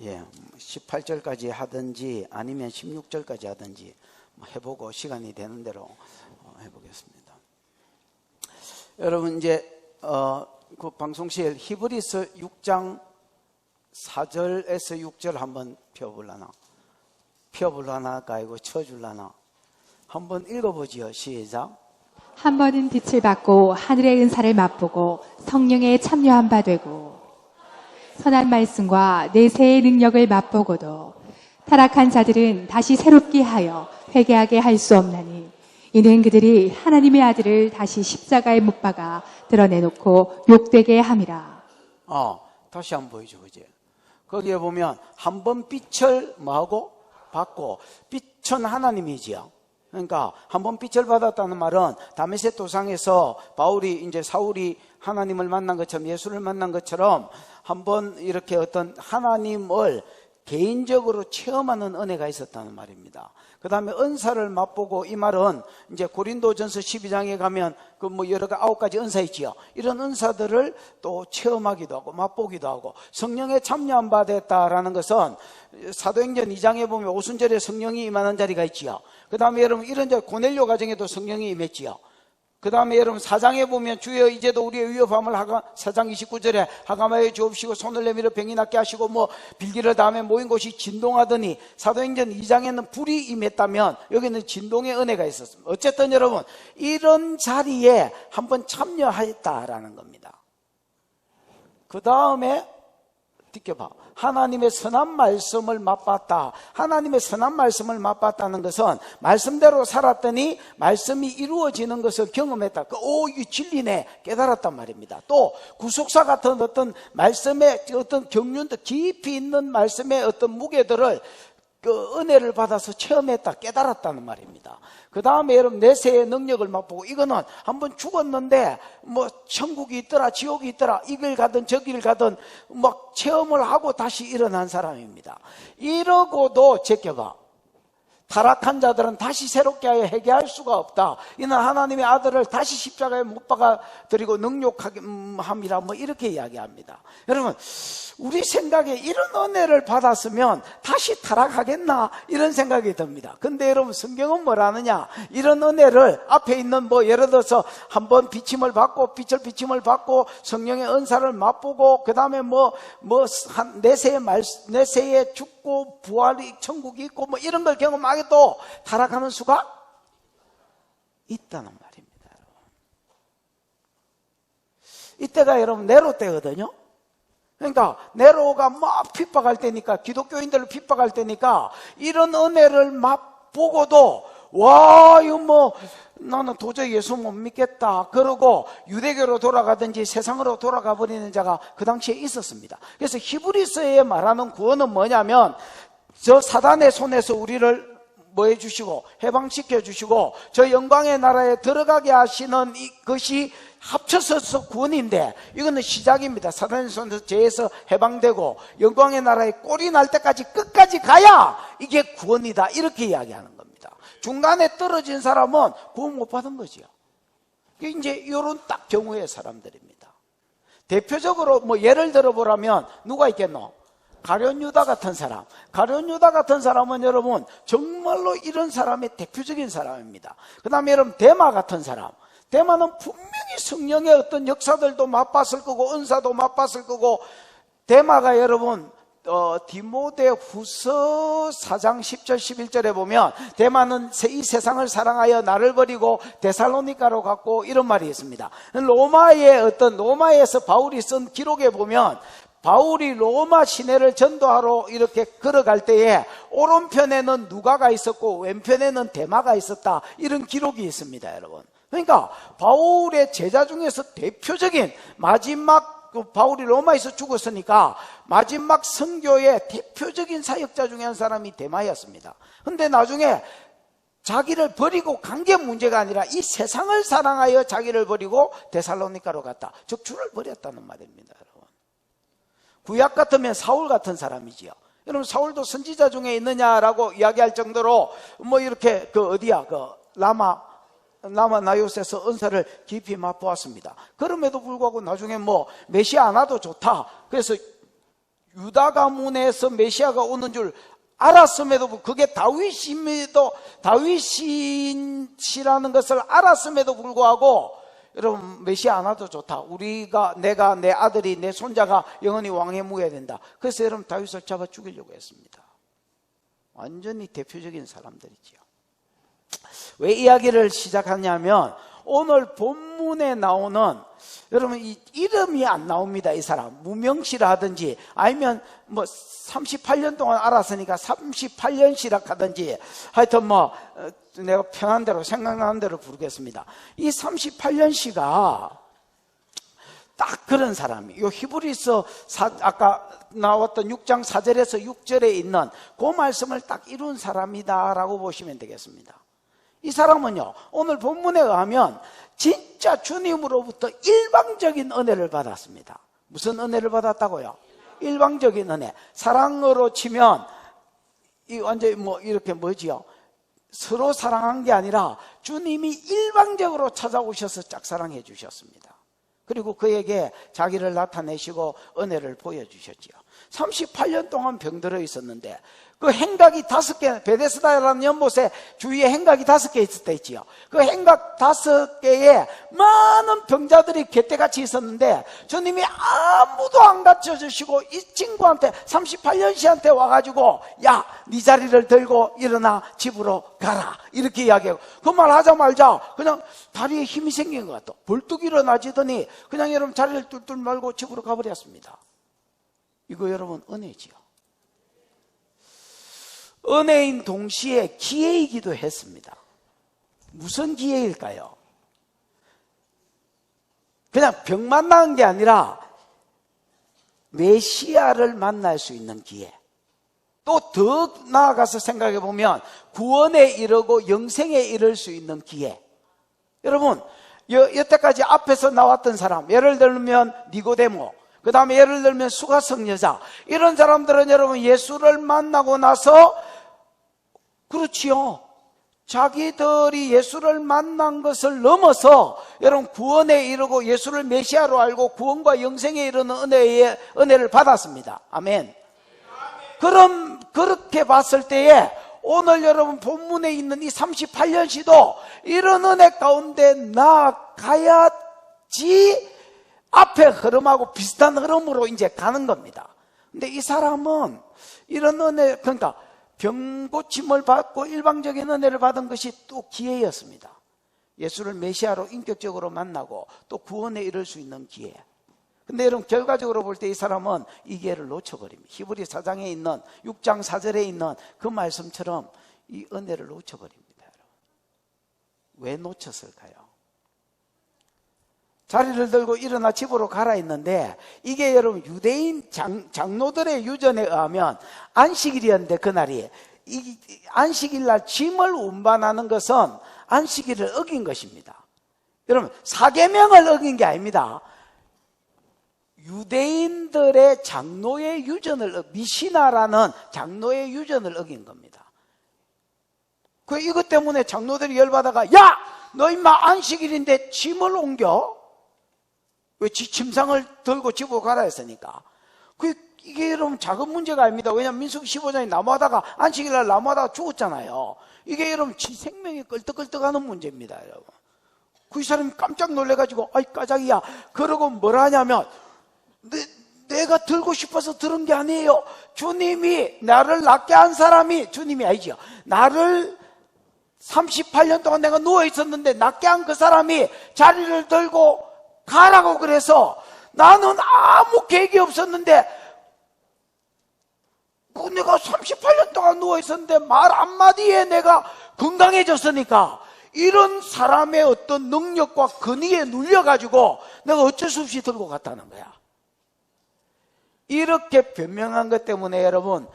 예, 18절까지 하든지 아니면 16절까지 하든지 해보고 시간이 되는 대로 해보겠습니다. 여러분 이제 그 방송실 히브리서 6장 4절에서 6절 한번 펴볼라나 가이고 쳐줄라나 한번 읽어보지요. 시작. 한 번은 빛을 받고 하늘의 은사를 맛보고 성령에 참여한 바 되고 선한 말씀과 내세의 능력을 맛보고도 타락한 자들은 다시 새롭게 하여 회개하게 할 수 없나니 이는 그들이 하나님의 아들을 다시 십자가에 못 박아 드러내놓고 욕되게 함이라. 다시 한번 보여줘. 그지? 거기에 보면 한 번 빛을 뭐하고 받고, 빛은 하나님이지요. 그러니까 한 번 빛을 받았다는 말은 다메섹 도상에서 사울이 하나님을 만난 것처럼, 예수를 만난 것처럼 한번 이렇게 어떤 하나님을 개인적으로 체험하는 은혜가 있었다는 말입니다. 그 다음에 은사를 맛보고, 이 말은 이제 고린도전서 12장에 가면 여러 9가지 은사 있지요. 이런 은사들을 또 체험하기도 하고 맛보기도 하고, 성령에 참여한 바 됐다라는 것은 사도행전 2장에 보면 오순절에 성령이 임하는 자리가 있지요. 그 다음에 여러분 이런 고넬료 가정에도 성령이 임했지요. 그 다음에 여러분 4장에 보면 주여 이제도 우리의 위협함을 4장 29절에 하감하여 주옵시고 손을 내밀어 병이 낫게 하시고 빌기를 다음에 모인 곳이 진동하더니, 사도행전 2장에는 불이 임했다면 여기는 진동의 은혜가 있었습니다. 어쨌든 여러분 이런 자리에 한번 참여했다라는 겁니다. 그 다음에 느껴봐. 하나님의 선한 말씀을 맛봤다. 하나님의 선한 말씀을 맛봤다는 것은 말씀대로 살았더니 말씀이 이루어지는 것을 경험했다. 이 진리네 깨달았단 말입니다. 또 구속사 같은 어떤 말씀의 어떤 경륜도 깊이 있는 말씀의 어떤 무게들을 은혜를 받아서 체험했다, 깨달았다는 말입니다. 그 다음에 여러분 내세의 능력을 맛보고, 이거는 한번 죽었는데 천국이 있더라 지옥이 있더라 이 길 가든 저 길 가든 체험을 하고 다시 일어난 사람입니다. 이러고도 제껴봐. 타락한 자들은 다시 새롭게 하여 회개할 수가 없다. 이는 하나님의 아들을 다시 십자가에 못 박아 드리고 능욕하게 함이라 이렇게 이야기합니다. 여러분 우리 생각에 이런 은혜를 받았으면 다시 타락하겠나 이런 생각이 듭니다. 근데 여러분 성경은 뭐라느냐, 이런 은혜를 앞에 있는 예를 들어서 한번 비침을 받고 비침을 받고 성령의 은사를 맛보고 그 다음에 내세에 죽고 부활이 천국이 있고 이런 걸 경험하게도 타락하는 수가 있다는 말입니다. 여러분. 이때가 여러분 네로 때거든요. 그러니까 네로가 핍박할 때니까, 기독교인들을 핍박할 때니까 이런 은혜를 맛보고도 이거 나는 도저히 예수 못 믿겠다 그러고 유대교로 돌아가든지 세상으로 돌아가 버리는 자가 그 당시에 있었습니다. 그래서 히브리서에 말하는 구원은 뭐냐면, 저 사단의 손에서 우리를 해주시고 해방시켜 주시고 저 영광의 나라에 들어가게 하시는 이것이 합쳐서 구원인데, 이거는 시작입니다. 사단의 손에서 죄에서 해방되고 영광의 나라에 꼴이 날 때까지 끝까지 가야 이게 구원이다, 이렇게 이야기하는 겁니다. 중간에 떨어진 사람은 구원 못 받은 거지요. 이제 이런 딱 경우의 사람들입니다. 대표적으로 예를 들어보라면 누가 있겠노? 가룟 유다 같은 사람. 가룟 유다 같은 사람은 여러분 정말로 이런 사람의 대표적인 사람입니다. 그 다음에 여러분 데마 같은 사람. 데마는 분명히 성령의 어떤 역사들도 맛봤을 거고 은사도 맛봤을 거고, 데마가 여러분 디모데 후서 4장 10절 11절에 보면 데마는 이 세상을 사랑하여 나를 버리고 데살로니가로 갔고, 이런 말이 있습니다. 로마에서 바울이 쓴 기록에 보면 바울이 로마 시내를 전도하러 이렇게 걸어갈 때에 오른편에는 누가가 있었고 왼편에는 데마가 있었다, 이런 기록이 있습니다. 여러분, 그러니까 바울의 제자 중에서 대표적인 마지막, 바울이 로마에서 죽었으니까 마지막 선교의 대표적인 사역자 중에 한 사람이 데마였습니다. 근데 나중에 자기를 버리고 간 게 문제가 아니라 이 세상을 사랑하여 자기를 버리고 데살로니가로 갔다, 즉 주를 버렸다는 말입니다. 여러분, 구약 같으면 사울 같은 사람이지요. 여러분 사울도 선지자 중에 있느냐라고 이야기할 정도로 이렇게 라마 나요스에서 은사를 깊이 맛보았습니다. 그럼에도 불구하고 나중에 메시아 안 와도 좋다, 그래서 유다 가문에서 메시아가 오는 줄 알았음에도 그게 다윗이라는 것을 알았음에도 불구하고 여러분 메시아 안 와도 좋다. 내가 내 아들이 내 손자가 영원히 왕에 묵어야 된다. 그래서 여러분 다윗을 잡아 죽이려고 했습니다. 완전히 대표적인 사람들이지요. 왜 이야기를 시작하냐면 오늘 본문에 나오는 여러분 이 이름이 안 나옵니다. 이 사람 무명시라 하든지 아니면 뭐 38년 동안 알았으니까 38년시라 하든지 하여튼 내가 편한 대로 생각나는 대로 부르겠습니다. 이 38년시가 딱 그런 사람이 요 히브리서 아까 나왔던 6장 4절에서 6절에 있는 그 말씀을 딱 이룬 사람이다라고 보시면 되겠습니다. 이 사람은요 오늘 본문에 의하면 진짜 주님으로부터 일방적인 은혜를 받았습니다. 무슨 은혜를 받았다고요? 일방적인 은혜. 사랑으로 치면 이 완전히 이렇게 뭐지요? 서로 사랑한 게 아니라 주님이 일방적으로 찾아오셔서 짝사랑해 주셨습니다. 그리고 그에게 자기를 나타내시고 은혜를 보여주셨지요. 38년 동안 병들어 있었는데 그 행각이 5개, 베데스다라는 연못에 주위에 행각이 5개 있을 때 있지요. 그 행각 5개에 많은 병자들이 갯대같이 있었는데 주님이 아무도 안 갖춰주시고 이 친구한테 38년씨한테 와가지고 야, 네 자리를 들고 일어나 집으로 가라 이렇게 이야기하고 그 말 하자마자 그냥 다리에 힘이 생긴 것 같아. 벌떡 일어나지더니 그냥 여러분 자리를 뚫뚫 말고 집으로 가버렸습니다. 이거 여러분 은혜지요. 은혜인 동시에 기회이기도 했습니다. 무슨 기회일까요? 그냥 병만 나은 게 아니라 메시아를 만날 수 있는 기회. 또 더 나아가서 생각해 보면 구원에 이르고 영생에 이를 수 있는 기회. 여러분 여태까지 앞에서 나왔던 사람, 예를 들면 니고데모, 그 다음에 예를 들면 수가성 여자, 이런 사람들은 여러분 예수를 만나고 나서 그렇지요. 자기들이 예수를 만난 것을 넘어서 여러분 구원에 이르고 예수를 메시아로 알고 구원과 영생에 이르는 은혜를 받았습니다. 아멘. 그렇게 봤을 때에 오늘 여러분 본문에 있는 이 38년시도 이런 은혜 가운데 나아가야지 앞에 흐름하고 비슷한 흐름으로 이제 가는 겁니다. 근데 이 사람은 이런 은혜, 그러니까 병고침을 받고 일방적인 은혜를 받은 것이 또 기회였습니다. 예수를 메시아로 인격적으로 만나고 또 구원에 이를 수 있는 기회. 근데 여러분 결과적으로 볼 때 이 사람은 이 기회를 놓쳐버립니다. 히브리 4장에 있는 6장 4절에 있는 그 말씀처럼 이 은혜를 놓쳐버립니다. 왜 놓쳤을까요? 자리를 들고 일어나 집으로 가라 했는데 이게 여러분 유대인 장로들의 유전에 의하면 안식일이었는데 그날이 이 안식일날 짐을 운반하는 것은 안식일을 어긴 것입니다. 여러분 사계명을 어긴 게 아닙니다. 유대인들의 장로의 유전을 미시나라는 장로의 유전을 어긴 겁니다. 그 이것 때문에 장로들이 열받아가 야! 너 임마 안식일인데 짐을 옮겨? 왜 짐상을 들고 집으로 가라 했으니까. 이게 여러분 작은 문제가 아닙니다. 왜냐하면 민수기 15장에 나무하다가 안식일날 나무하다가 죽었잖아요. 이게 여러분 지 생명이 끌떡끌떡하는 문제입니다. 여러분. 그 사람이 깜짝 놀래가지고 아이 까자기야 그러고 뭘 하냐면 내가 들고 싶어서 들은 게 아니에요. 주님이 나를 낫게 한 사람이 주님이 아니죠. 나를 38년 동안 내가 누워 있었는데 낫게 한 그 사람이 자리를 들고 가라고 그래서 나는 아무 계획이 없었는데 내가 38년 동안 누워있었는데 말 한마디에 내가 건강해졌으니까 이런 사람의 어떤 능력과 근위에 눌려가지고 내가 어쩔 수 없이 들고 갔다는 거야. 이렇게 변명한 것 때문에 여러분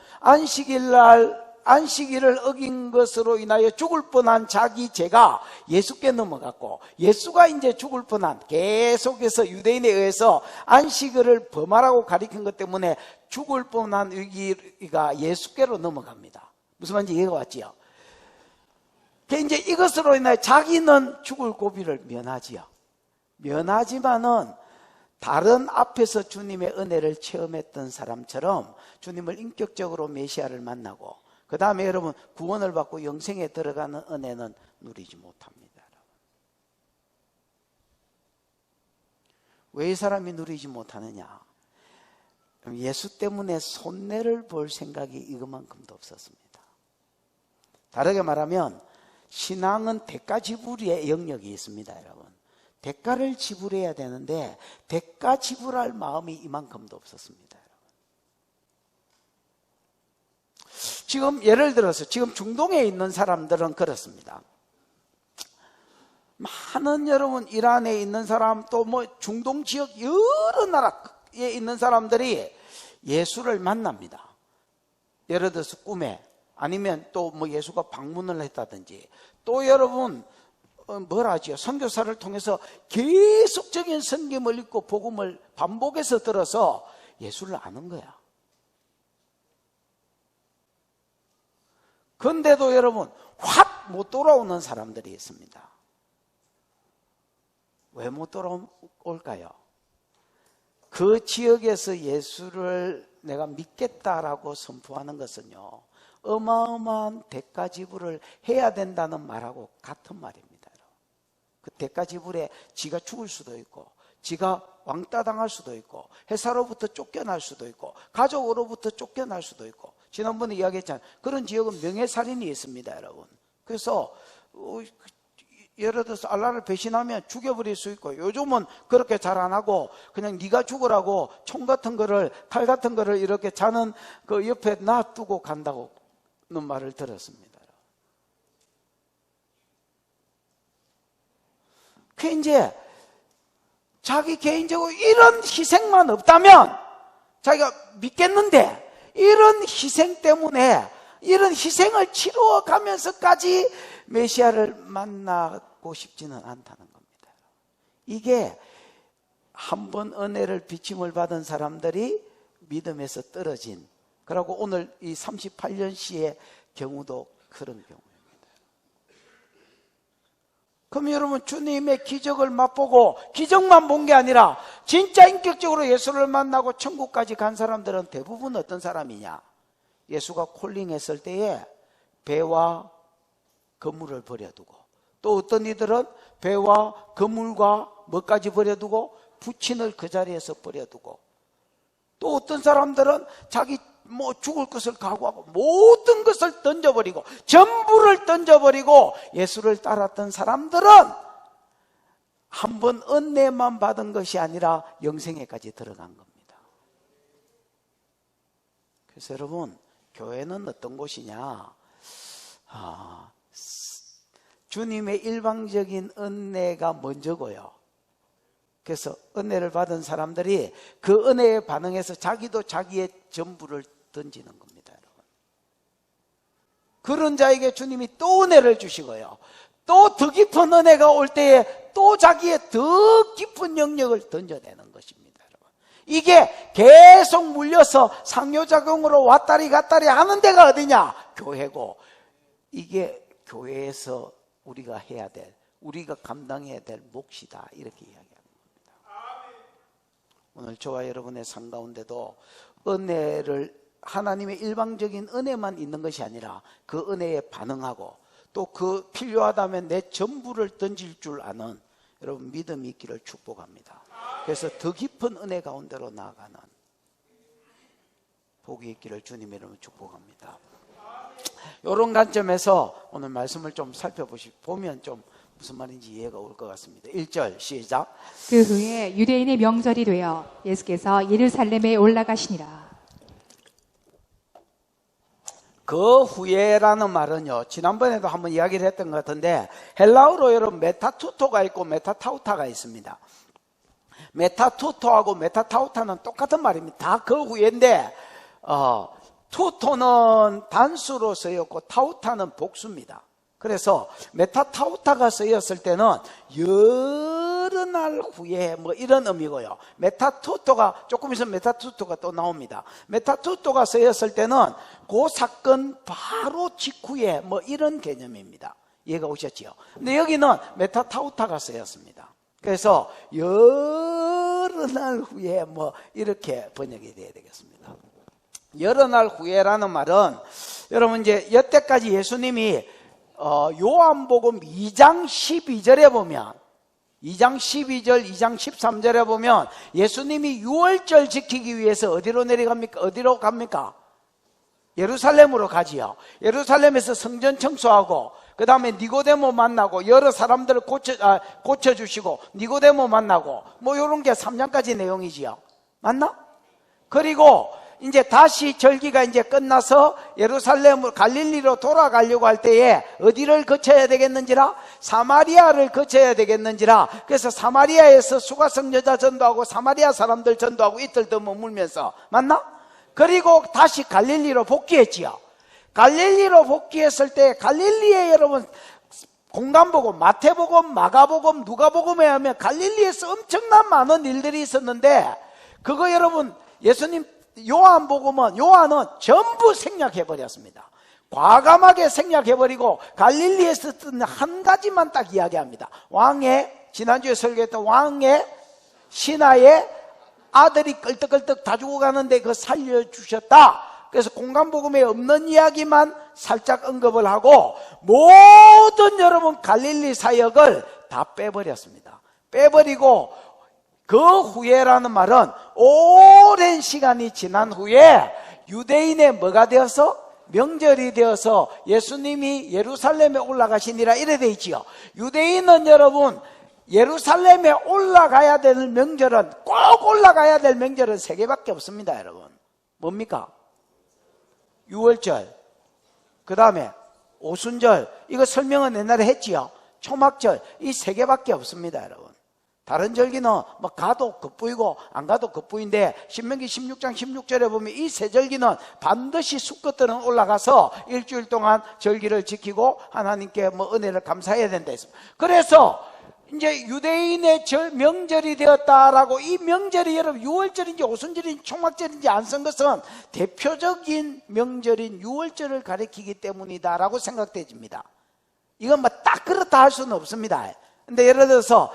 안식일을 어긴 것으로 인하여 죽을 뻔한 자기 죄가 예수께 넘어갔고 예수가 이제 죽을 뻔한 계속해서 유대인에 의해서 안식일을 범하라고 가리킨 것 때문에 죽을 뻔한 위기가 예수께로 넘어갑니다. 무슨 말인지 이해가 왔지요? 이제 이것으로 인하여 자기는 죽을 고비를 면하지요. 면하지만은 다른 앞에서 주님의 은혜를 체험했던 사람처럼 주님을 인격적으로 메시아를 만나고 그 다음에 여러분 구원을 받고 영생에 들어가는 은혜는 누리지 못합니다. 왜 이 사람이 누리지 못하느냐? 예수 때문에 손해를 볼 생각이 이것만큼도 없었습니다. 다르게 말하면 신앙은 대가 지불의 영역이 있습니다. 여러분, 대가를 지불해야 되는데 대가 지불할 마음이 이만큼도 없었습니다. 지금 예를 들어서 지금 중동에 있는 사람들은 그렇습니다. 많은 여러분 이란에 있는 사람 또 뭐 중동 지역 여러 나라에 있는 사람들이 예수를 만납니다. 예를 들어서 꿈에 아니면 또 뭐 예수가 방문을 했다든지 또 여러분 뭐라지요? 선교사를 통해서 계속적인 성경을 읽고 복음을 반복해서 들어서 예수를 아는 거야. 그런데도 여러분 확 못 돌아오는 사람들이 있습니다. 왜 못 돌아올까요? 그 지역에서 예수를 내가 믿겠다라고 선포하는 것은요, 어마어마한 대가 지불을 해야 된다는 말하고 같은 말입니다. 그 대가 지불에 지가 죽을 수도 있고 지가 왕따 당할 수도 있고 회사로부터 쫓겨날 수도 있고 가족으로부터 쫓겨날 수도 있고, 지난번에 이야기했잖아요. 그런 지역은 명예살인이 있습니다, 여러분. 그래서 예를 들어서 알라를 배신하면 죽여버릴 수 있고, 요즘은 그렇게 잘 안 하고 그냥 네가 죽으라고 총 같은 거를, 칼 같은 거를 이렇게 자는 그 옆에 놔두고 간다고는 말을 들었습니다. 그 이제 자기 개인적으로 이런 희생만 없다면 자기가 믿겠는데, 이런 희생 때문에 이런 희생을 치루어 가면서까지 메시아를 만나고 싶지는 않다는 겁니다. 이게 한번 은혜를 비침을 받은 사람들이 믿음에서 떨어진, 그리고 오늘 이 38년 씨의 경우도 그런 경우입니다. 그럼 여러분, 주님의 기적을 맛보고 기적만 본 게 아니라 진짜 인격적으로 예수를 만나고 천국까지 간 사람들은 대부분 어떤 사람이냐? 예수가 콜링했을 때에 배와 그물을 버려두고, 또 어떤 이들은 배와 그물과 뭐까지 버려두고 부친을 그 자리에서 버려두고, 또 어떤 사람들은 자기 뭐 죽을 것을 각오하고 모든 것을 던져버리고 전부를 던져버리고 예수를 따랐던 사람들은 한 번 은혜만 받은 것이 아니라 영생에까지 들어간 겁니다. 그래서 여러분, 교회는 어떤 곳이냐? 주님의 일방적인 은혜가 먼저고요. 그래서 은혜를 받은 사람들이 그 은혜에 반응해서 자기도 자기의 전부를 던지는 겁니다, 여러분. 그런 자에게 주님이 또 은혜를 주시고요, 또 더 깊은 은혜가 올 때에 또 자기의 더 깊은 영역을 던져내는 것입니다, 여러분. 이게 계속 물려서 상호작용으로 왔다리 갔다리 하는 데가 어디냐? 교회고, 이게 교회에서 우리가 해야 될, 우리가 감당해야 될 몫이다, 이렇게 이야기합니다. 오늘 저와 여러분의 삶 가운데도 은혜를, 하나님의 일방적인 은혜만 있는 것이 아니라 그 은혜에 반응하고 또 그 필요하다면 내 전부를 던질 줄 아는 여러분 믿음이 있기를 축복합니다. 그래서 더 깊은 은혜 가운데로 나아가는 복이 있기를 주님의 이름으로 축복합니다. 이런 관점에서 오늘 말씀을 좀 살펴보면 좀 무슨 말인지 이해가 올 것 같습니다. 1절 시작. 그 후에 유대인의 명절이 되어 예수께서 예루살렘에 올라가시니라. 그 후에라는 말은요, 지난번에도 한번 이야기를 했던 것 같은데, 헬라어로 여러분 메타투토가 있고 메타타우타가 있습니다. 메타투토하고 메타타우타는 똑같은 말입니다. 다 그 후에인데, 투토는 단수로 쓰였고 타우타는 복수입니다. 그래서 메타타우타가 쓰였을 때는 여러 날 후에 뭐 이런 의미고요. 메타투토가, 조금 있으면 메타투토가 또 나옵니다. 메타투토가 쓰였을 때는 그 사건 바로 직후에 뭐 이런 개념입니다. 이해가 오셨지요? 근데 여기는 메타타우타가 쓰였습니다. 그래서 여러 여러 날 후에 뭐 이렇게 번역이 돼야 되겠습니다. 여러 날 후에라는 말은 여러분 이제 여태까지 예수님이 요한복음 2장 12절에 보면 2장 12절, 2장 13절에 보면 예수님이 유월절 지키기 위해서 어디로 내려갑니까? 어디로 갑니까? 예루살렘으로 가지요. 예루살렘에서 성전 청소하고 그 다음에 니고데모 만나고 여러 사람들을 고쳐주시고 니고데모 만나고 뭐 이런 게 3장까지 내용이지요. 맞나? 그리고 이제 다시 절기가 이제 끝나서 예루살렘으로 갈릴리로 돌아가려고 할 때에 어디를 거쳐야 되겠는지라? 사마리아를 거쳐야 되겠는지라. 그래서 사마리아에서 수가성 여자 전도하고 사마리아 사람들 전도하고 이틀 더 머물면서 맞나? 그리고 다시 갈릴리로 복귀했지요. 갈릴리로 복귀했을 때 갈릴리에 여러분 공간복음, 마태복음, 마가복음, 누가복음에 하면 갈릴리에서 엄청난 많은 일들이 있었는데 그거 여러분 예수님 요한복음은 요한은 전부 생략해버렸습니다. 과감하게 생략해버리고 갈릴리에서 있었던 한 가지만 딱 이야기합니다. 왕의 지난주에 설교했던 왕의 신하의 아들이 끌떡끌떡 다 죽어가는데 그거 살려주셨다. 그래서 공간복음에 없는 이야기만 살짝 언급을 하고 모든 여러분 갈릴리 사역을 다 빼버렸습니다. 빼버리고 그 후에라는 말은 오랜 시간이 지난 후에 유대인의 뭐가 되어서? 명절이 되어서 예수님이 예루살렘에 올라가시니라 이래 돼 있지요. 유대인은 여러분 예루살렘에 올라가야 될 명절은 꼭 올라가야 될 명절은 3개밖에 없습니다. 여러분 뭡니까? 유월절, 그 다음에 오순절, 이거 설명은 옛날에 했지요. 초막절, 이 3개밖에 없습니다. 여러분 다른 절기는 뭐 가도 그뿐이고 안 가도 그뿐인데 신명기 16장 16절에 보면 이 3절기는 반드시 수컷들은 올라가서 일주일 동안 절기를 지키고 하나님께 뭐 은혜를 감사해야 된다 했습니다. 그래서 이제 유대인의 명절이 되었다라고 이 명절이 여러분 유월절인지 오순절인지 초막절인지 안 쓴 것은 대표적인 명절인 유월절을 가리키기 때문이다라고 생각되집니다. 이건 뭐 딱 그렇다 할 수는 없습니다. 근데 예를 들어서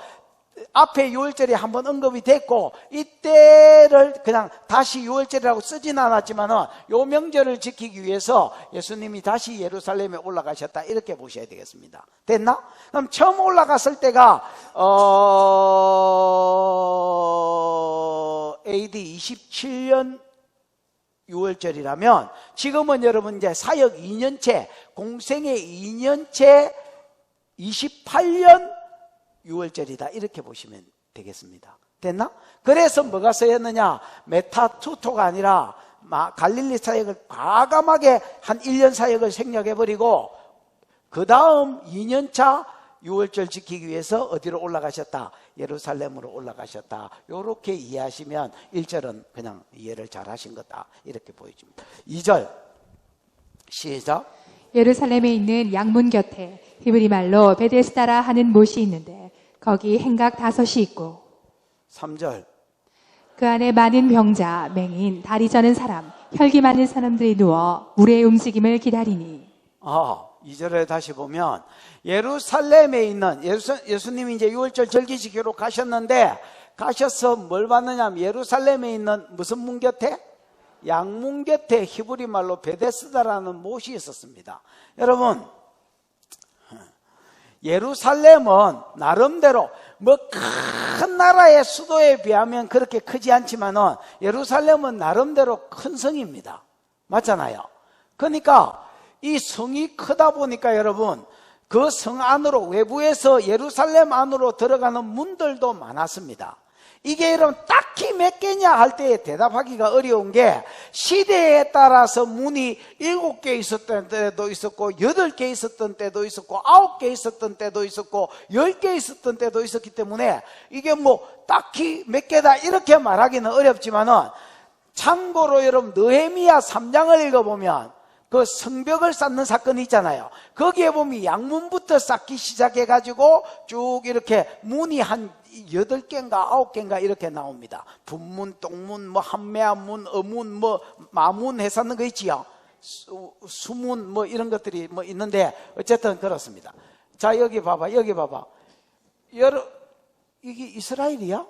앞에 유월절이 한번 언급이 됐고 이때를 그냥 다시 유월절이라고 쓰진 않았지만은 요 명절을 지키기 위해서 예수님이 다시 예루살렘에 올라가셨다 이렇게 보셔야 되겠습니다. 됐나? 그럼 처음 올라갔을 때가 AD 27년 유월절이라면 지금은 여러분 이제 사역 2년째 공생의 2년째 28년 유월절이다 이렇게 보시면 되겠습니다. 됐나? 그래서 뭐가 쓰였느냐? 메타투토가 아니라 갈릴리 사역을 과감하게 한 1년 사역을 생략해버리고 그 다음 2년차 유월절 지키기 위해서 어디로 올라가셨다? 예루살렘으로 올라가셨다. 이렇게 이해하시면 1절은 그냥 이해를 잘 하신 거다 이렇게 보여집니다. 2절 시작. 예루살렘에 있는 양문 곁에 히브리 말로 베데스다라 하는 못이 있는데 거기 행각 5이 있고 3절 그 안에 많은 병자, 맹인, 다리 저는 사람, 혈기 많은 사람들이 누워 물의 움직임을 기다리니 2절에 다시 보면 예루살렘에 있는 예수님이 이제 유월절 절기 지키러 가셨는데 가셔서 뭘 봤느냐 하면 예루살렘에 있는 무슨 문 곁에? 양문 곁에 히브리 말로 베데스다라는 못이 있었습니다. 여러분 예루살렘은 나름대로 뭐 큰 나라의 수도에 비하면 그렇게 크지 않지만은 예루살렘은 나름대로 큰 성입니다. 맞잖아요. 그러니까 이 성이 크다 보니까 여러분 그 성 안으로 외부에서 예루살렘 안으로 들어가는 문들도 많았습니다. 이게 여러분 딱히 몇 개냐 할 때 대답하기가 어려운 게 시대에 따라서 문이 7개 있었던 때도 있었고 8개 있었던 때도 있었고 9개 있었던 때도 있었고 10개 있었던 때도 있었기 때문에 이게 뭐 딱히 몇 개다 이렇게 말하기는 어렵지만은 참고로 여러분 느헤미야 3장을 읽어보면 그 성벽을 쌓는 사건이 있잖아요. 거기에 보면 양문부터 쌓기 시작해가지고 쭉 이렇게 문이 한 8개인가 9개인가 이렇게 나옵니다. 분문, 똥문, 뭐 한매한문, 어문, 뭐 마문 해서는 거 있지요. 수문 뭐 이런 것들이 뭐 있는데 어쨌든 그렇습니다. 자 여기 봐봐. 이게 이스라엘이야?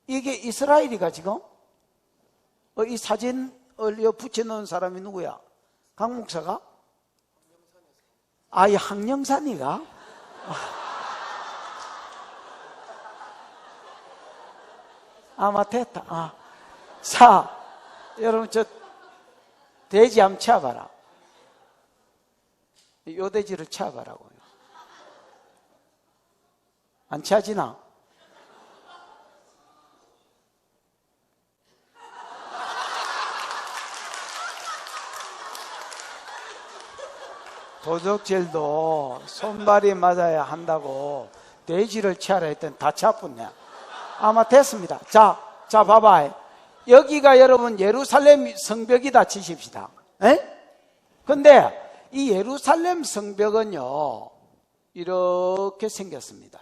이게 이스라엘이가 지금? 이 사진을 붙여놓은 사람이 누구야? 강 목사가? 이 항령산이가? 아마 됐다. 자, 여러분, 저 돼지 한번 쳐봐라. 요 돼지를 쳐봐라고요. 안 쳐지나? 도적질도 손발이 맞아야 한다고 돼지를 치하라 했더니 다 차뿐네. 아마 됐습니다. 자, 봐봐. 여기가 여러분 예루살렘 성벽이다 치십시다. 근데 이 예루살렘 성벽은요, 이렇게 생겼습니다.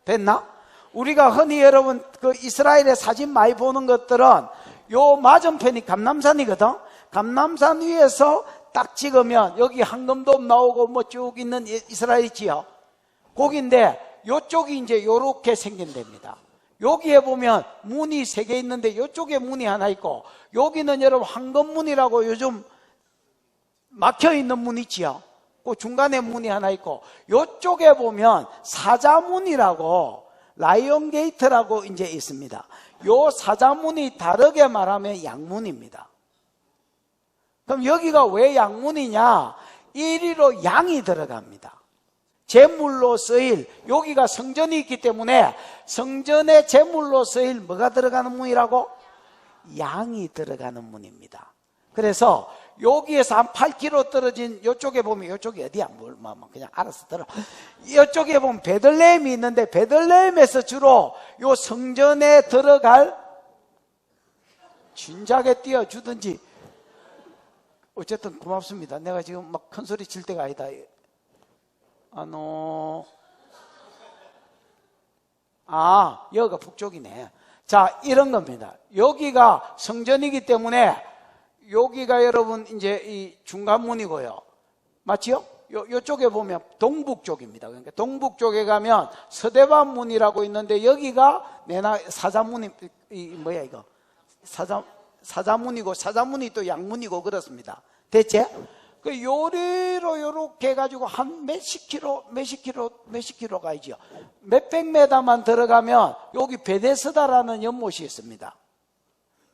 됐나? 우리가 흔히 여러분 그 이스라엘의 사진 많이 보는 것들은 요 맞은편이 감람산이거든. 감람산 위에서 딱 찍으면 여기 황금돔 나오고 뭐 쭉 있는 이스라엘이 지요. 거기인데 요쪽이 이제 요렇게 생긴 데입니다. 여기에 보면 문이 3개 있는데 요쪽에 문이 하나 있고, 여기는 여러분 황금문이라고 요즘 막혀있는 문 있지요. 그 중간에 문이 하나 있고, 요쪽에 보면 사자문이라고 라이온 게이트라고 이제 있습니다. 요 사자문이 다르게 말하면 양문입니다. 그럼 여기가 왜 양문이냐? 이리로 양이 들어갑니다. 제물로 쓰일, 여기가 성전이 있기 때문에 성전에 제물로 쓰일 뭐가 들어가는 문이라고? 양이 들어가는 문입니다. 그래서 여기에서 한 8km 떨어진 이쪽에 보면, 이쪽이 어디야? 그냥 알아서 들어. 이쪽에 보면 베들레헴이 있는데, 베들레헴에서 주로 요 성전에 들어갈 진작에 띄워주든지, 어쨌든 고맙습니다. 내가 지금 막 큰 소리 칠 때가 아니다. 여기가 북쪽이네. 자, 이런 겁니다. 여기가 성전이기 때문에 여기가 여러분 이제 이 중간문이고요. 맞지요? 요쪽에 보면 동북쪽입니다. 그러니까 동북쪽에 가면 서대반문이라고 있는데, 여기가 사자문이, 뭐야 이거? 사자문이고, 사자문이 또 양문이고 그렇습니다. 됐지? 그 요리로 요렇게 해가지고 한 몇십 킬로 가야죠. 몇백 메다만 들어가면 여기 베데스다라는 연못이 있습니다.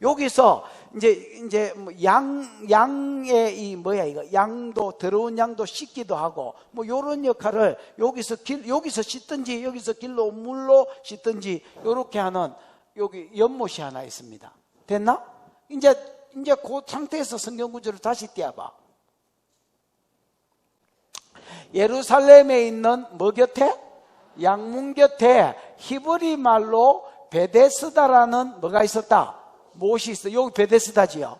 여기서 이제 뭐 양의 이 뭐야 이거, 양도, 더러운 양도 씻기도 하고 뭐 요런 역할을 여기서 씻든지 여기서 길로 물로 씻든지 요렇게 하는 여기 연못이 하나 있습니다. 됐나? 이제 그 상태에서 성경 구절을 다시 띄워봐. 예루살렘에 있는 뭐 곁에? 양문 곁에 히브리 말로 베데스다라는 뭐가 있었다? 못이 있어. 여기 베데스다지요.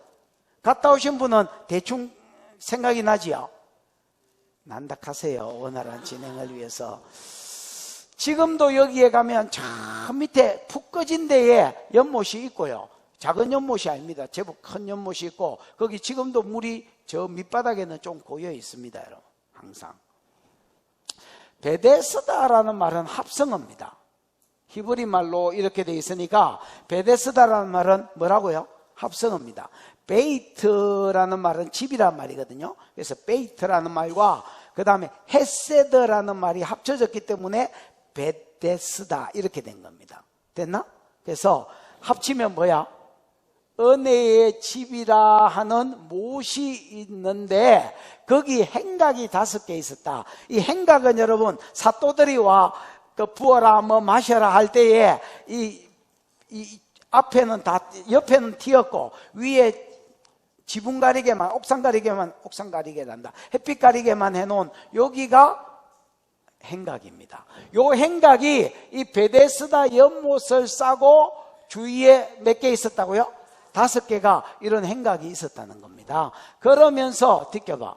갔다 오신 분은 대충 생각이 나지요? 난다 하세요. 원활한 진행을 위해서. 지금도 여기에 가면 저 밑에 푹 꺼진 데에 연못이 있고요. 작은 연못이 아닙니다. 제법 큰 연못이 있고, 거기 지금도 물이 저 밑바닥에는 좀 고여 있습니다. 여러분, 항상. 베데스다라는 말은 합성어입니다. 히브리 말로 이렇게 되어 있으니까 베데스다라는 말은 뭐라고요? 합성어입니다. 베이트라는 말은 집이란 말이거든요. 그래서 베이트라는 말과 그 다음에 헤세드라는 말이 합쳐졌기 때문에 베데스다 이렇게 된 겁니다. 됐나? 그래서 합치면 뭐야? 은혜의 집이라 하는 못이 있는데 거기 행각이 5개 있었다. 이 행각은 여러분 사또들이 와 그 부어라 뭐 마셔라 할 때에 이 앞에는 다, 옆에는 튀었고 위에 지붕 가리개만, 옥상 가리개란다. 햇빛 가리개만 해놓은 여기가 행각입니다. 요 행각이 이 베데스다 연못을 싸고 주위에 몇 개 있었다고요? 5개가 이런 행각이 있었다는 겁니다. 그러면서 느껴봐.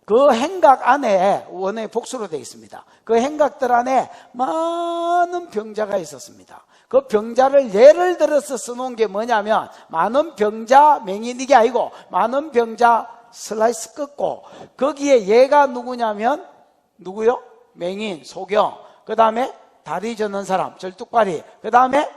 그 행각 안에 원의 복수로 되어 있습니다. 그 행각들 안에 많은 병자가 있었습니다. 그 병자를 예를 들어서 써놓은 게 뭐냐면 많은 병자 맹인 이게 아니고 많은 병자 슬라이스 끊고 거기에 얘가 누구냐면 누구요? 맹인, 소경, 그 다음에 다리 저는 사람, 절뚝발이, 그 다음에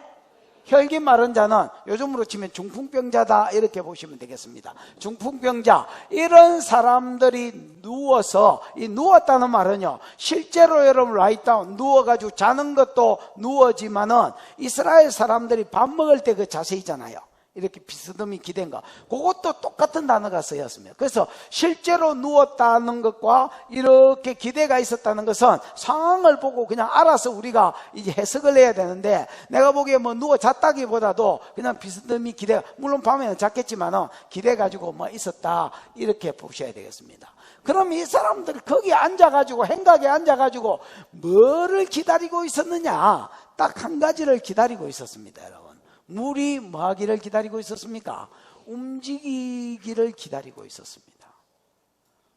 혈기 마른 자는 요즘으로 치면 중풍병자다 이렇게 보시면 되겠습니다. 중풍병자, 이런 사람들이 누워서, 이 누웠다는 말은요, 실제로 여러분 라이트다운 누워가지고 자는 것도 누워지만은 이스라엘 사람들이 밥 먹을 때 그 자세 있잖아요. 이렇게 비스듬히 기댄 거, 그것도 똑같은 단어가 쓰였습니다. 그래서 실제로 누웠다는 것과 이렇게 기대가 있었다는 것은 상황을 보고 그냥 알아서 우리가 이제 해석을 해야 되는데, 내가 보기에 뭐 누워 잤다기보다도 그냥 비스듬히 기대가, 물론 밤에는 잤겠지만은 기대 가지고 뭐 있었다 이렇게 보셔야 되겠습니다. 그럼 이 사람들이 거기 앉아가지고, 행각에 앉아가지고 뭐를 기다리고 있었느냐? 딱 한 가지를 기다리고 있었습니다, 여러분. 물이 뭐 하기를 기다리고 있었습니까? 움직이기를 기다리고 있었습니다.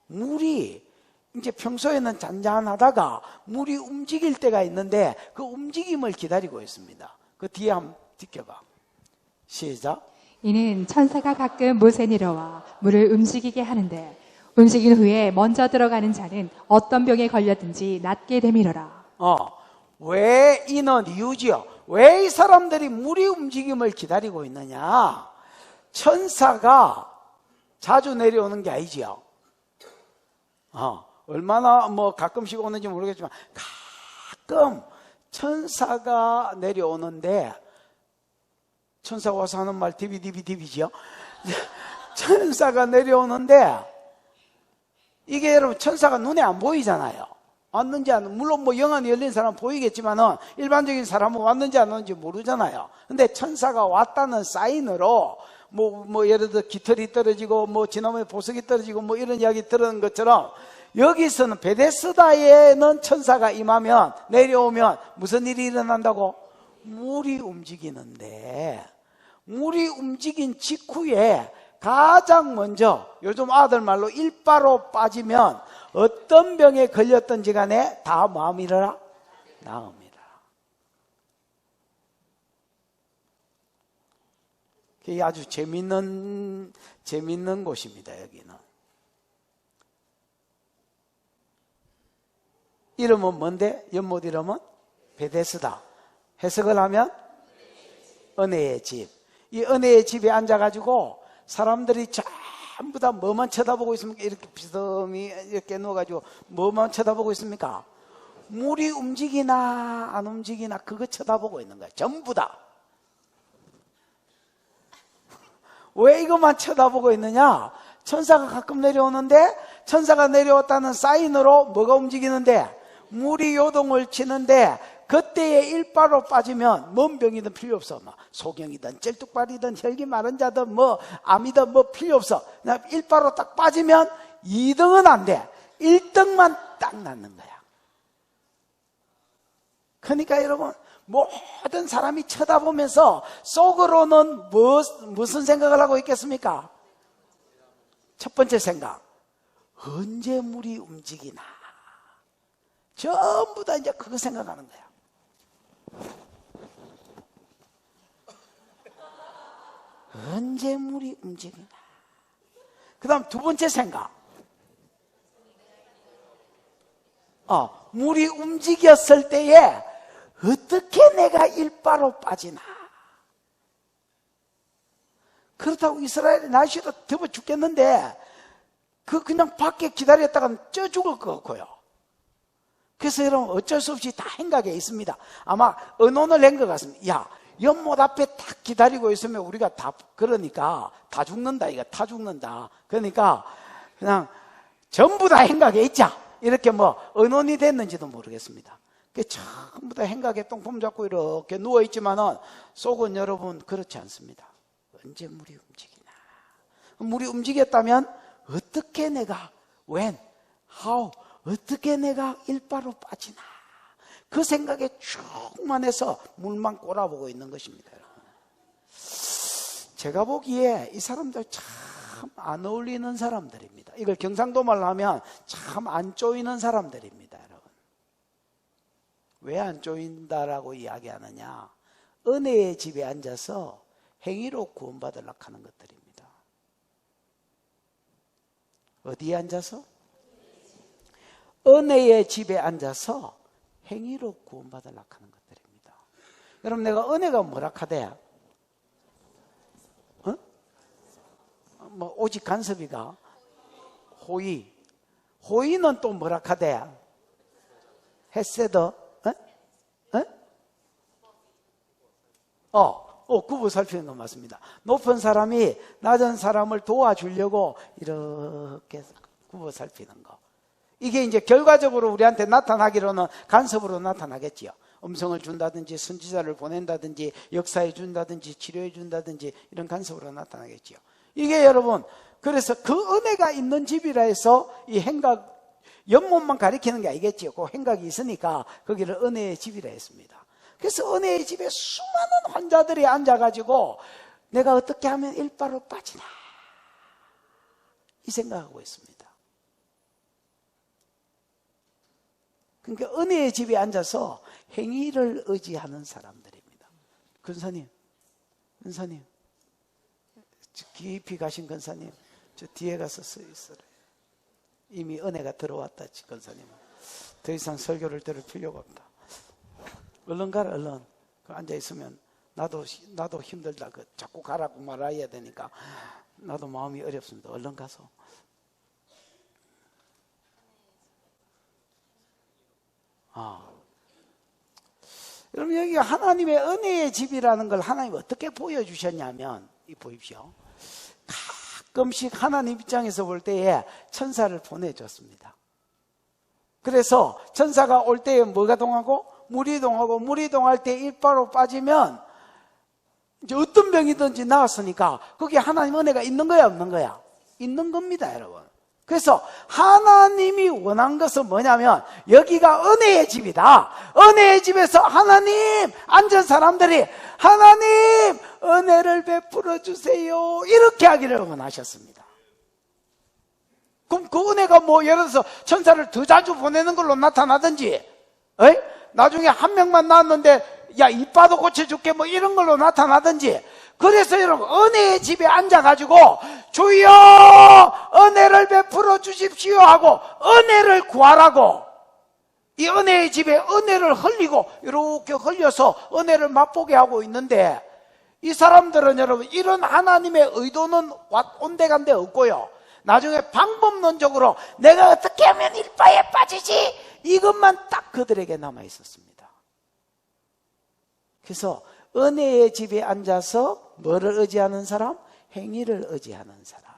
물이 이제 평소에는 잔잔하다가 물이 움직일 때가 있는데 그 움직임을 기다리고 있습니다. 그 뒤에 한번 지켜봐. 시작. 이는 천사가 가끔 못에 내려와 물을 움직이게 하는데 움직인 후에 먼저 들어가는 자는 어떤 병에 걸렸든지 낫게 되밀어라. 왜 이는 이유지요. 왜 이 사람들이 물이 움직임을 기다리고 있느냐? 천사가 자주 내려오는 게 아니지요. 얼마나 뭐 가끔씩 오는지 모르겠지만 가끔 천사가 내려오는데, 천사가 와서 하는 말 디비지요. 천사가 내려오는데 이게 여러분 천사가 눈에 안 보이잖아요. 왔는지 안, 물론 뭐 영안이 열린 사람은 보이겠지만은 일반적인 사람은 왔는지 안 왔는지 모르잖아요. 근데 천사가 왔다는 사인으로 뭐 예를 들어 깃털이 떨어지고 뭐 지나무에 보석이 떨어지고 뭐 이런 이야기 들은 것처럼, 여기서는 베데스다에는 천사가 임하면, 내려오면 무슨 일이 일어난다고? 물이 움직이는데, 물이 움직인 직후에 가장 먼저 요즘 아들 말로 일바로 빠지면 어떤 병에 걸렸든지 간에 다 마음이라 나옵니다. 그게 아주 재밌는 곳입니다. 여기는 이름은 뭔데? 연못 이름은 베데스다. 해석을 하면 은혜의 집. 이 은혜의 집에 앉아가지고 사람들이 전부 다 뭐만 쳐다보고 있습니까? 이렇게 비스듬히 이렇게 누워가지고 뭐만 쳐다보고 있습니까? 물이 움직이나 안 움직이나 그거 쳐다보고 있는 거야. 전부 다. 왜 이것만 쳐다보고 있느냐? 천사가 가끔 내려오는데, 천사가 내려왔다는 사인으로 뭐가 움직이는데? 물이 요동을 치는데, 그때에 일바로 빠지면 뭔 병이든 필요 없어. 뭐 소경이든 쩔뚝발이든 혈기 마른 자든 뭐 암이든 뭐 필요 없어. 그냥 일바로 딱 빠지면 2등은 안 돼. 1등만 딱 낫는 거야. 그러니까 여러분, 모든 사람이 쳐다보면서 속으로는 무슨 생각을 하고 있겠습니까? 첫 번째 생각, 언제 물이 움직이나. 전부 다 이제 그거 생각하는 거야. 언제 물이 움직이나. 그 다음 두 번째 생각, 물이 움직였을 때에 어떻게 내가 일바로 빠지나. 그렇다고 이스라엘의 날씨도 더워 죽겠는데 그냥 밖에 기다렸다가는 쪄 죽을 것 같고요. 그래서 여러분 어쩔 수 없이 다 행각에 있습니다. 아마 의논을 낸 것 같습니다. 야, 연못 앞에 딱 기다리고 있으면 우리가 그러니까 다 죽는다. 이거 다 죽는다. 그러니까 그냥 전부 다 행각에 있자. 이렇게 뭐 의논이 됐는지도 모르겠습니다. 전부 다 행각에 똥폼 잡고 이렇게 누워있지만은 속은 여러분 그렇지 않습니다. 언제 물이 움직이나. 물이 움직였다면 어떻게 내가 어떻게 내가 일바로 빠지나. 그 생각에 충만해서 물만 꼬라보고 있는 것입니다. 제가 보기에 이 사람들 참 안 어울리는 사람들입니다. 이걸 경상도 말로 하면 참 안 쪼이는 사람들입니다. 여러분, 왜 안 쪼인다라고 이야기하느냐? 은혜의 집에 앉아서 행위로 구원받으려고 하는 것들입니다. 어디에 앉아서? 은혜의 집에 앉아서 행위로 구원받으려고 하는 것들입니다. 여러분, 내가 은혜가 뭐라 카대야? 오직 간섭이가 호의. 호의는 또 뭐라 카대야? 헤세더. 구보 살피는 건 맞습니다. 높은 사람이 낮은 사람을 도와주려고 이렇게 구보 살피는 거. 이게 이제 결과적으로 우리한테 나타나기로는 간섭으로 나타나겠지요. 음성을 준다든지 선지자를 보낸다든지 역사해 준다든지 치료해 준다든지 이런 간섭으로 나타나겠지요. 이게 여러분, 그래서 그 은혜가 있는 집이라 해서 이 행각, 연못만 가리키는 게 아니겠지요. 그 행각이 있으니까 거기를 은혜의 집이라 했습니다. 그래서 은혜의 집에 수많은 환자들이 앉아가지고 내가 어떻게 하면 일바로 빠지나 이 생각하고 있습니다. 그러니까 은혜의 집에 앉아서 행위를 의지하는 사람들입니다. 근사님, 깊이 가신 근사님, 저 뒤에 가서 서 있으래. 이미 은혜가 들어왔다, 근사님은. 더 이상 설교를 들을 필요가 없다. 얼른 가라, 얼른. 앉아있으면 나도 힘들다. 자꾸 가라고 말해야 되니까 나도 마음이 어렵습니다. 얼른 가서. 여러분, 여기 하나님의 은혜의 집이라는 걸 하나님이 어떻게 보여주셨냐면, 이 보십시오. 가끔씩 하나님 입장에서 볼 때에 천사를 보내줬습니다. 그래서 천사가 올 때에 뭐가 동하고? 물이 동하고, 물이 동할 때 일바로 빠지면 이제 어떤 병이든지 나았으니까 거기에 하나님 은혜가 있는 거야, 없는 거야? 있는 겁니다, 여러분. 그래서 하나님이 원한 것은 뭐냐면 여기가 은혜의 집이다. 은혜의 집에서 하나님, 앉은 사람들이 하나님 은혜를 베풀어 주세요 이렇게 하기를 원하셨습니다. 그럼 그 은혜가 뭐 예를 들어서 천사를 더 자주 보내는 걸로 나타나든지, 나중에 한 명만 나왔는데 야 이빠도 고쳐줄게 뭐 이런 걸로 나타나든지. 그래서 여러분, 은혜의 집에 앉아가지고 주여 은혜를 베풀어 주십시오 하고 은혜를 구하라고, 이 은혜의 집에 은혜를 흘리고 이렇게 흘려서 은혜를 맛보게 하고 있는데, 이 사람들은 여러분 이런 하나님의 의도는 온데간데 없고요, 나중에 방법론적으로 내가 어떻게 하면 일바에 빠지지, 이것만 딱 그들에게 남아 있었습니다. 그래서 은혜의 집에 앉아서 뭐를 의지하는 사람? 행위를 의지하는 사람.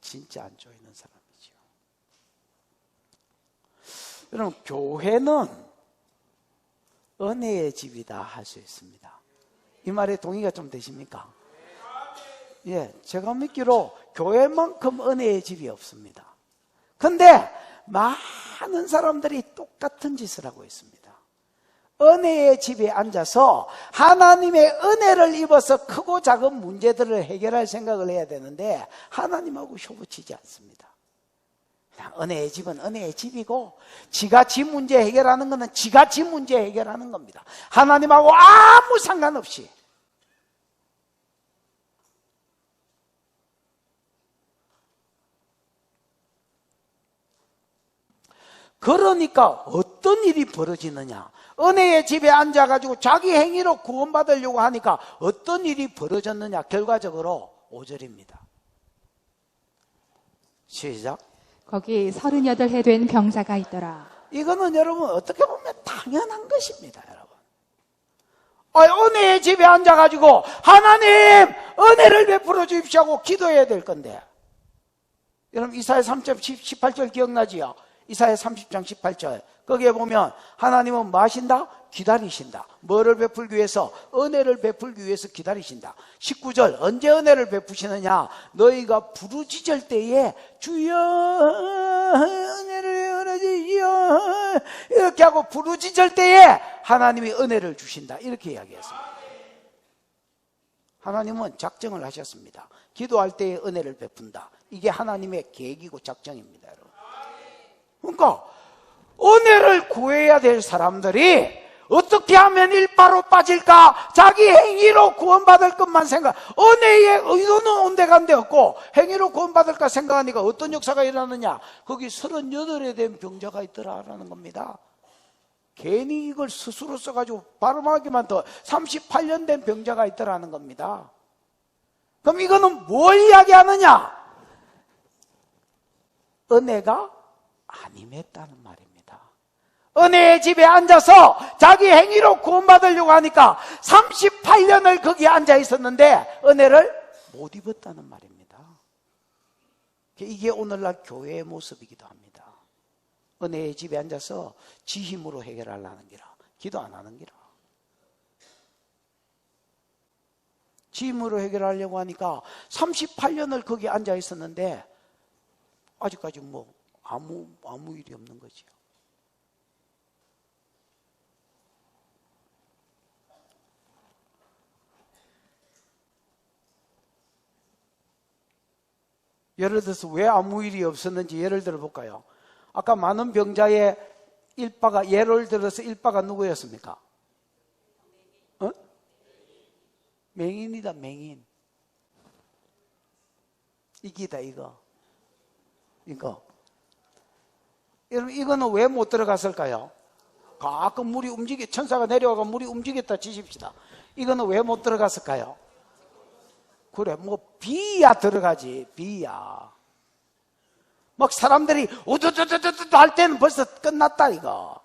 진짜 안 좋아하는 사람이죠. 여러분, 교회는 은혜의 집이다 할 수 있습니다. 이 말에 동의가 좀 되십니까? 예, 제가 믿기로 교회만큼 은혜의 집이 없습니다. 근데 많은 사람들이 똑같은 짓을 하고 있습니다. 은혜의 집에 앉아서 하나님의 은혜를 입어서 크고 작은 문제들을 해결할 생각을 해야 되는데 하나님하고 쇼부치지 않습니다. 그냥 은혜의 집은 은혜의 집이고 지가 지 문제 해결하는 것은 지가 지 문제 해결하는 겁니다. 하나님하고 아무 상관없이. 그러니까 어떤 일이 벌어지느냐? 은혜의 집에 앉아가지고 자기 행위로 구원받으려고 하니까 어떤 일이 벌어졌느냐? 결과적으로 5절입니다. 시작. 거기 38해 된 병자가 있더라. 이거는 여러분 어떻게 보면 당연한 것입니다, 여러분. 은혜의 집에 앉아가지고 하나님 은혜를 베풀어 주십시오 하고 기도해야 될 건데, 여러분 이사야 3장 18절 기억나지요? 이사야 30장 18절 거기에 보면 하나님은 뭐 하신다? 기다리신다. 뭐를 베풀기 위해서? 은혜를 베풀기 위해서 기다리신다. 19절 언제 은혜를 베푸시느냐? 너희가 부르짖을 때에 주여 은혜를 주시오 이렇게 하고 부르짖을 때에 하나님이 은혜를 주신다 이렇게 이야기했습니다. 하나님은 작정을 하셨습니다. 기도할 때에 은혜를 베푼다. 이게 하나님의 계획이고 작정입니다, 여러분. 그러니까 은혜를 구해야 될 사람들이 어떻게 하면 일바로 빠질까? 자기 행위로 구원받을 것만 생각. 은혜의 의도는 온데간데 없고 행위로 구원받을까 생각하니까 어떤 역사가 일어나느냐? 거기 38에 된 병자가 있더라라는 겁니다. 괜히 이걸 스스로 써가지고 발음하기만 더 38년 된 병자가 있더라는 겁니다. 그럼 이거는 뭘 이야기하느냐? 은혜가 아님했다는 말입니다. 은혜의 집에 앉아서 자기 행위로 구원받으려고 하니까 38년을 거기에 앉아 있었는데 은혜를 못 입었다는 말입니다. 이게 오늘날 교회의 모습이기도 합니다. 은혜의 집에 앉아서 지 힘으로 해결하려는 기라, 기도 안 하는 기라. 지 힘으로 해결하려고 하니까 38년을 거기 앉아 있었는데 아직까지 뭐 아무 일이 없는 거지요. 예를 들어서 왜 아무 일이 없었는지 예를 들어 볼까요? 아까 많은 병자의 일바가, 예를 들어서 일바가 누구였습니까? 맹인이다, 맹인. 이기다, 이거. 여러분, 이거는 왜 못 들어갔을까요? 가끔 물이 천사가 내려와가 물이 움직였다 치십시다. 이거는 왜 못 들어갔을까요? 그래, 비야 들어가지, 비야. 막 사람들이 우두두두두두 할 때는 벌써 끝났다, 이거.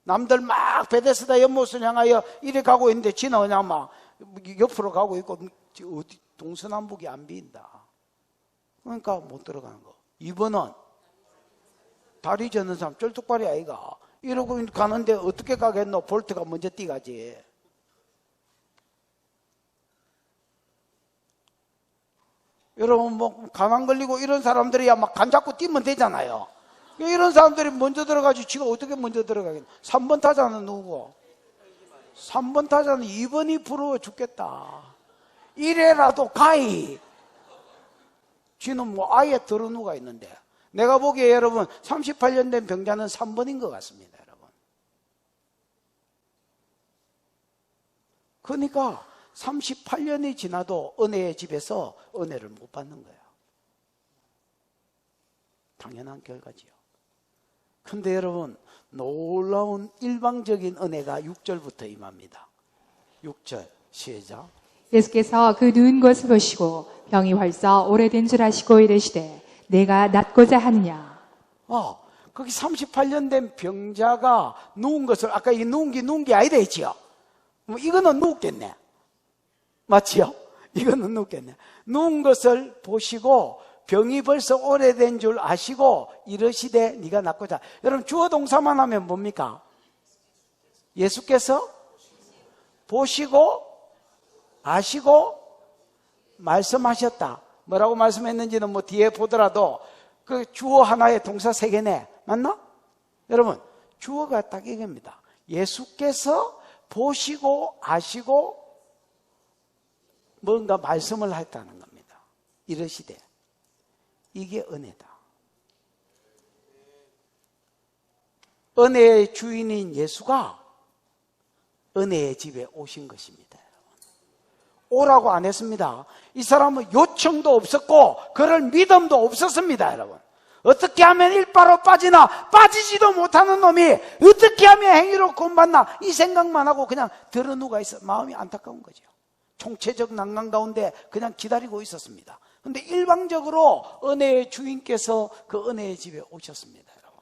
남들 막 베데스다 연못을 향하여 이래 가고 있는데 지는 그냥 막 옆으로 가고 있고 어디 동서남북이 안 비인다. 그러니까 못 들어가는 거. 2번은 다리 저는 사람 쩔뚝발이 아이가. 이러고 가는데 어떻게 가겠노? 볼트가 먼저 뛰가지. 여러분 가난 걸리고 이런 사람들이야 막 간 잡고 뛰면 되잖아요. 이런 사람들이 먼저 들어가지 지가 어떻게 먼저 들어가겠노? 3번 타자는 누구고? 3번 타자는 2번이 부러워 죽겠다. 이래라도 가이. 쥐는 아예 들어 누가 있는데. 내가 보기에 여러분 38년 된 병자는 3번인 것 같습니다, 여러분. 그러니까 38년이 지나도 은혜의 집에서 은혜를 못 받는 거예요. 당연한 결과지요. 근데 여러분, 놀라운 일방적인 은혜가 6절부터 임합니다. 6절 시작. 예수께서 그 누운 것을 보시고 병이 벌써 오래된 줄 아시고 이르시되 내가 낫고자 하느냐. 거기 38년 된 병자가 누운 것을, 아까 이 누운 게 아니다 했지요. 이거는 누웠겠네. 맞지요? 이거는 누웠겠네. 누운 것을 보시고 병이 벌써 오래된 줄 아시고 이르시되 네가 낫고자. 여러분 주어 동사만 하면 뭡니까? 예수께서 보시고 아시고 말씀하셨다. 뭐라고 말씀했는지는 뒤에 보더라도 그 주어 하나에 동사 3개네. 맞나? 여러분 주어가 딱 이겁니다. 예수께서 보시고 아시고 뭔가 말씀을 했다는 겁니다. 이르시되. 이게 은혜다. 은혜의 주인인 예수가 은혜의 집에 오신 것입니다. 오라고 안 했습니다. 이 사람은 요청도 없었고 그럴 믿음도 없었습니다, 여러분. 어떻게 하면 일바로 빠지나? 빠지지도 못하는 놈이 어떻게 하면 행위로 구원받나? 이 생각만 하고 그냥 들어 누가 있어. 마음이 안타까운 거죠. 총체적 난간 가운데 그냥 기다리고 있었습니다. 근데 일방적으로 은혜의 주인께서 그 은혜의 집에 오셨습니다, 여러분.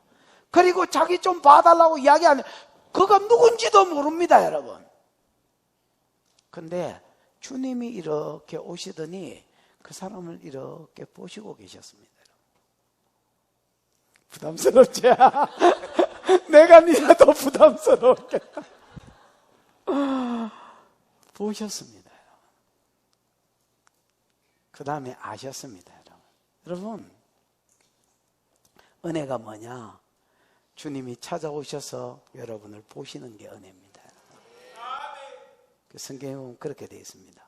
그리고 자기 좀 봐달라고 이야기하는, 그가 누군지도 모릅니다, 여러분. 근데 주님이 이렇게 오시더니 그 사람을 이렇게 보시고 계셨습니다, 여러분. 부담스럽지? 내가 니라도 부담스럽겠다. 보셨습니다. 그 다음에 아셨습니다, 여러분. 은혜가 뭐냐? 주님이 찾아오셔서 여러분을 보시는 게 은혜입니다. 그 성경에 보면 그렇게 되어 있습니다.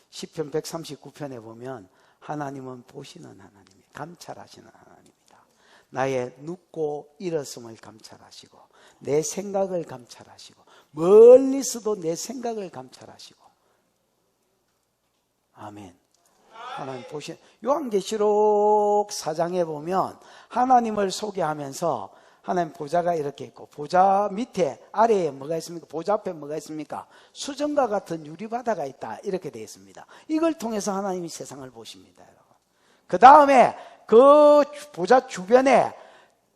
시편 139편에 보면 하나님은 보시는 하나님이에요. 감찰하시는 하나님이다. 나의 눕고 일었음을 감찰하시고 내 생각을 감찰하시고 멀리서도 내 생각을 감찰하시고. 아멘. 하나님 보시, 요한계시록 4장에 보면 하나님을 소개하면서 하나님 보좌가 이렇게 있고 보좌 밑에 아래에 뭐가 있습니까? 보좌 앞에 뭐가 있습니까? 수정과 같은 유리바다가 있다, 이렇게 되어 있습니다. 이걸 통해서 하나님이 세상을 보십니다, 여러분. 그 다음에 그 보좌 주변에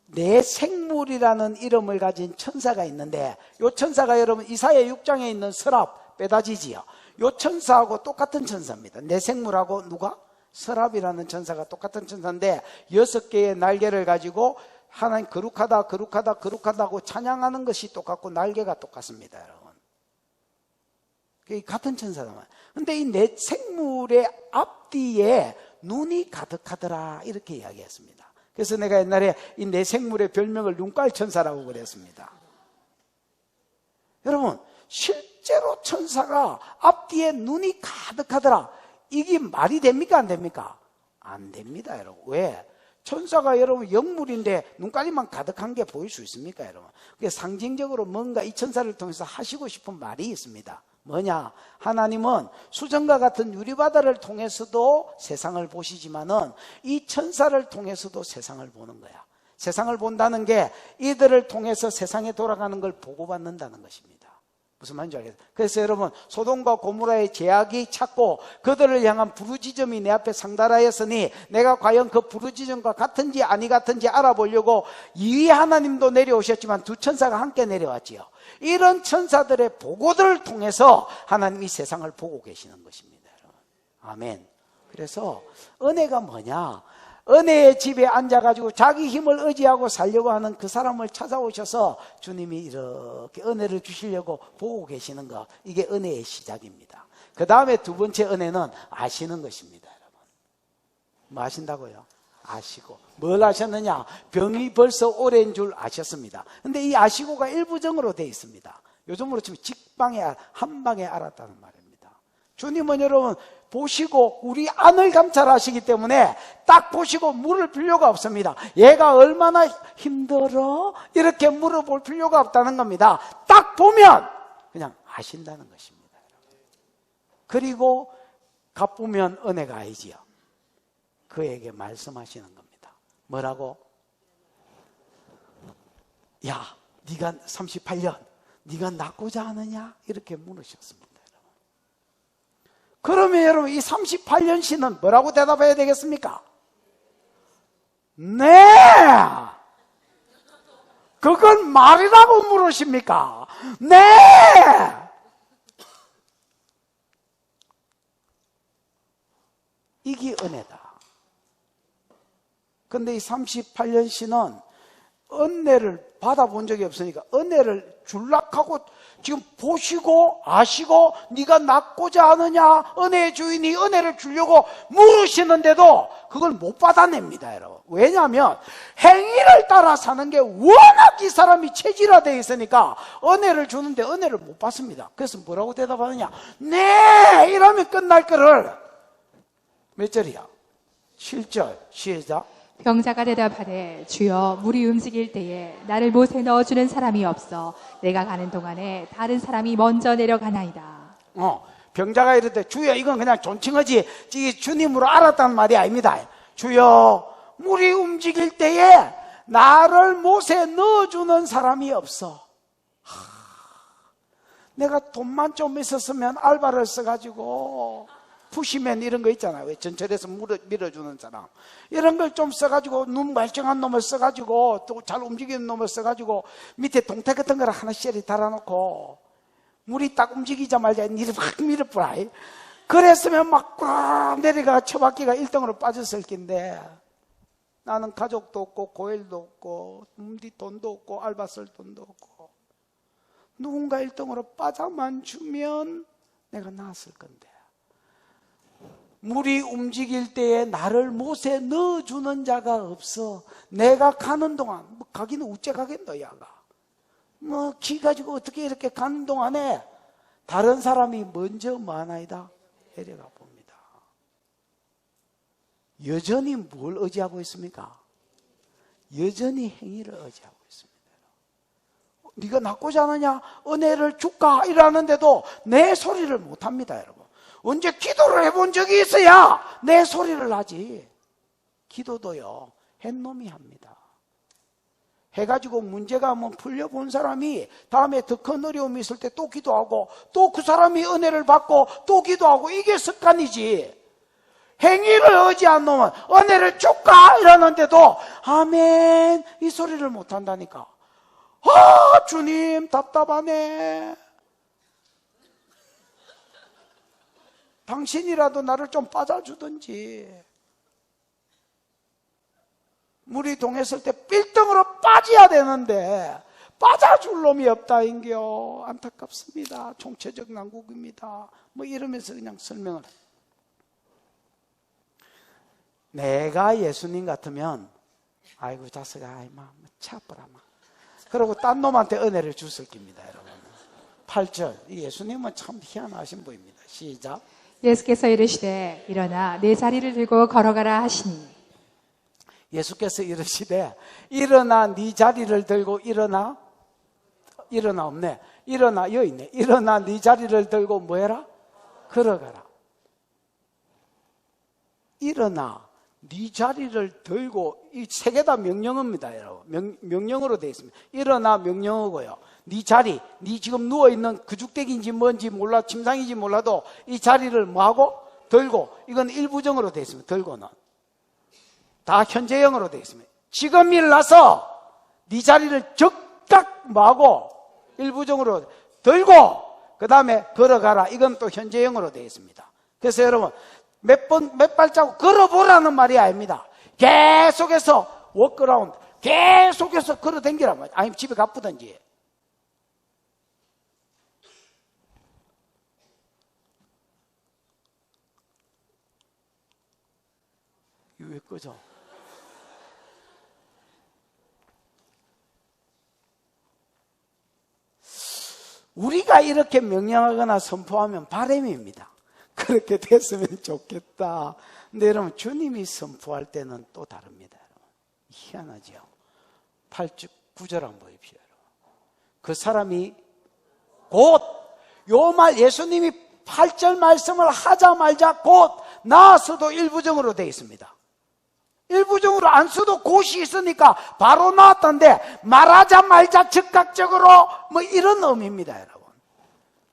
내 생물이라는 이름을 가진 천사가 있는데, 이 천사가 여러분 이사야 6장에 있는 서랍 빼다지지요. 이 천사하고 똑같은 천사입니다. 내 생물하고 누가? 서랍이라는 천사가 똑같은 천사인데 6개의 날개를 가지고 하나님 거룩하다 거룩하다 거룩하다고 찬양하는 것이 똑같고 날개가 똑같습니다, 여러분. 같은 천사다. 근데 이 내 생물의 앞뒤에 눈이 가득하더라, 이렇게 이야기했습니다. 그래서 내가 옛날에 이 내 생물의 별명을 눈깔 천사라고 그랬습니다. 여러분, 실제로 천사가 앞뒤에 눈이 가득하더라, 이게 말이 됩니까 안 됩니까? 안 됩니다, 여러분. 왜? 천사가 여러분 영물인데 눈깔이만 가득한 게 보일 수 있습니까, 여러분? 그게 상징적으로 뭔가 이 천사를 통해서 하시고 싶은 말이 있습니다. 뭐냐? 하나님은 수정과 같은 유리바다를 통해서도 세상을 보시지만은 이 천사를 통해서도 세상을 보는 거야. 세상을 본다는 게 이들을 통해서 세상에 돌아가는 걸 보고받는다는 것입니다. 무슨 말인지 알겠어요? 그래서 여러분, 소돔과 고모라의 죄악이 찼고 그들을 향한 부르짖음이 내 앞에 상달하였으니 내가 과연 그 부르짖음과 같은지 아니 같은지 알아보려고 이 하나님도 내려오셨지만 두 천사가 함께 내려왔지요. 이런 천사들의 보고들을 통해서 하나님이 세상을 보고 계시는 것입니다, 여러분. 아멘. 그래서 은혜가 뭐냐? 은혜의 집에 앉아가지고 자기 힘을 의지하고 살려고 하는 그 사람을 찾아오셔서 주님이 이렇게 은혜를 주시려고 보고 계시는 것, 이게 은혜의 시작입니다. 그 다음에 두 번째 은혜는 아시는 것입니다, 여러분. 뭐 아신다고요? 아시고. 뭘 아셨느냐? 병이 벌써 오래인 줄 아셨습니다. 근데 이 아시고가 일부정으로 되어 있습니다. 요즘으로 치면 직방에, 한방에 알았다는 말입니다. 주님은 여러분 보시고 우리 안을 감찰하시기 때문에 딱 보시고 물을 필요가 없습니다. 얘가 얼마나 힘들어? 이렇게 물어볼 필요가 없다는 겁니다. 딱 보면 그냥 아신다는 것입니다. 그리고 갚으면 은혜가 아니지요. 그에게 말씀하시는 겁니다. 뭐라고? 야, 네가 38년 네가 낫고자 하느냐? 이렇게 물으셨습니다. 그러면 여러분 이 38년 씨는 뭐라고 대답해야 되겠습니까? 네! 그건 말이라고 물으십니까? 네! 이게 은혜다. 근데 이 38년 씨는 은혜를 받아본 적이 없으니까 은혜를 줄락하고 지금 보시고 아시고 네가 낫고자 하느냐, 은혜의 주인이 은혜를 주려고 물으시는데도 그걸 못 받아냅니다, 여러분. 왜냐하면 행위를 따라 사는 게 워낙 이 사람이 체질화되어 있으니까 은혜를 주는데 은혜를 못 받습니다. 그래서 뭐라고 대답하느냐? 네! 이러면 끝날 거를 몇 절이야? 7절 시작. 병자가 대답하되 주여 물이 움직일 때에 나를 못에 넣어주는 사람이 없어 내가 가는 동안에 다른 사람이 먼저 내려가나이다. 병자가 이럴 때 주여, 이건 그냥 존칭하지 주님으로 알았다는 말이 아닙니다. 주여 물이 움직일 때에 나를 못에 넣어주는 사람이 없어. 내가 돈만 좀 있었으면 알바를 써가지고 푸시맨 이런 거 있잖아요. 왜 전철에서 밀어주는 사람, 이런 걸 좀 써가지고 눈 멀쩡한 놈을 써가지고 또 잘 움직이는 놈을 써가지고 밑에 동태 같은 거를 하나씩 달아놓고 물이 딱 움직이자마자 니를 확 밀어버려. 그랬으면 막 꽉 내려가 처박기가 1등으로 빠졌을 텐데 나는 가족도 없고 고일도 없고 돈도 없고 알바 쓸 돈도 없고 누군가 1등으로 빠져만 주면 내가 나았을 건데, 물이 움직일 때에 나를 못에 넣어주는 자가 없어. 내가 가는 동안, 가기는 우째 가겠노, 야가. 기 가지고 어떻게 이렇게 가는 동안에 다른 사람이 먼저 뭐하나이다? 내려가 봅니다. 여전히 뭘 의지하고 있습니까? 여전히 행위를 의지하고 있습니다. 네가 낫고자 하느냐? 은혜를 줄까? 이러는데도 내 소리를 못합니다, 여러분. 언제 기도를 해본 적이 있어야 내 소리를 하지. 기도도요, 햇놈이 합니다. 해가지고 문제가 한번 풀려본 사람이 다음에 더 큰 어려움이 있을 때 또 기도하고 또 그 사람이 은혜를 받고 또 기도하고, 이게 습관이지. 행위를 의지한 놈은 은혜를 줄까? 이러는데도 아멘 이 소리를 못한다니까. 아, 주님 답답하네. 당신이라도 나를 좀 빠져주든지. 물이 동했을 때 빌등으로 빠져야 되는데 빠져줄 놈이 없다인겨. 안타깝습니다. 총체적 난국입니다. 뭐 이러면서 그냥 설명을. 내가 예수님 같으면 아이고 자식아 아이마 차버라마 그러고 딴 놈한테 은혜를 줬을 겁니다, 여러분. 8절. 예수님은 참 희한하신 분입니다. 시작. 예수께서 이르시되 일어나 내 자리를 들고 걸어가라 하시니. 예수께서 이르시되 일어나 네 자리를 들고. 일어나 없네. 일어나 여기 있네. 일어나 네 자리를 들고 뭐해라? 걸어가라. 일어나 네 자리를 들고. 이 세 개 다 명령어입니다, 여러분. 명령어로 되어 있습니다. 일어나 명령어고요. 네 자리, 네 지금 누워있는 그죽대기인지 뭔지 몰라, 침상인지 몰라도 이 자리를 뭐하고? 들고. 이건 일부정으로 되어 있습니다. 들고는 다 현재형으로 되어 있습니다. 지금 일어나서 네 자리를 즉각 뭐하고? 일부정으로 들고 그 다음에 걸어가라. 이건 또 현재형으로 되어 있습니다. 그래서 여러분 몇 발자국 걸어보라는 말이 아닙니다. 계속해서 워크라운드, 계속해서 걸어댕기란 말이에요. 아니면 집에 가쁘든지. 이거 왜 꺼져? 우리가 이렇게 명령하거나 선포하면 바람입니다. 그렇게 됐으면 좋겠다. 근데 여러분 주님이 선포할 때는 또 다릅니다. 여러분. 희한하죠. 8절 9절 한번 보십시오. 여러분. 그 사람이 곧 요 말 예수님이 8절 말씀을 하자마자 곧 나아서도 일부정으로 되어 있습니다. 일부정으로 안 써도 곧이 있으니까 바로 나왔던데 말하자마자 즉각적으로 뭐 이런 의미입니다, 여러분.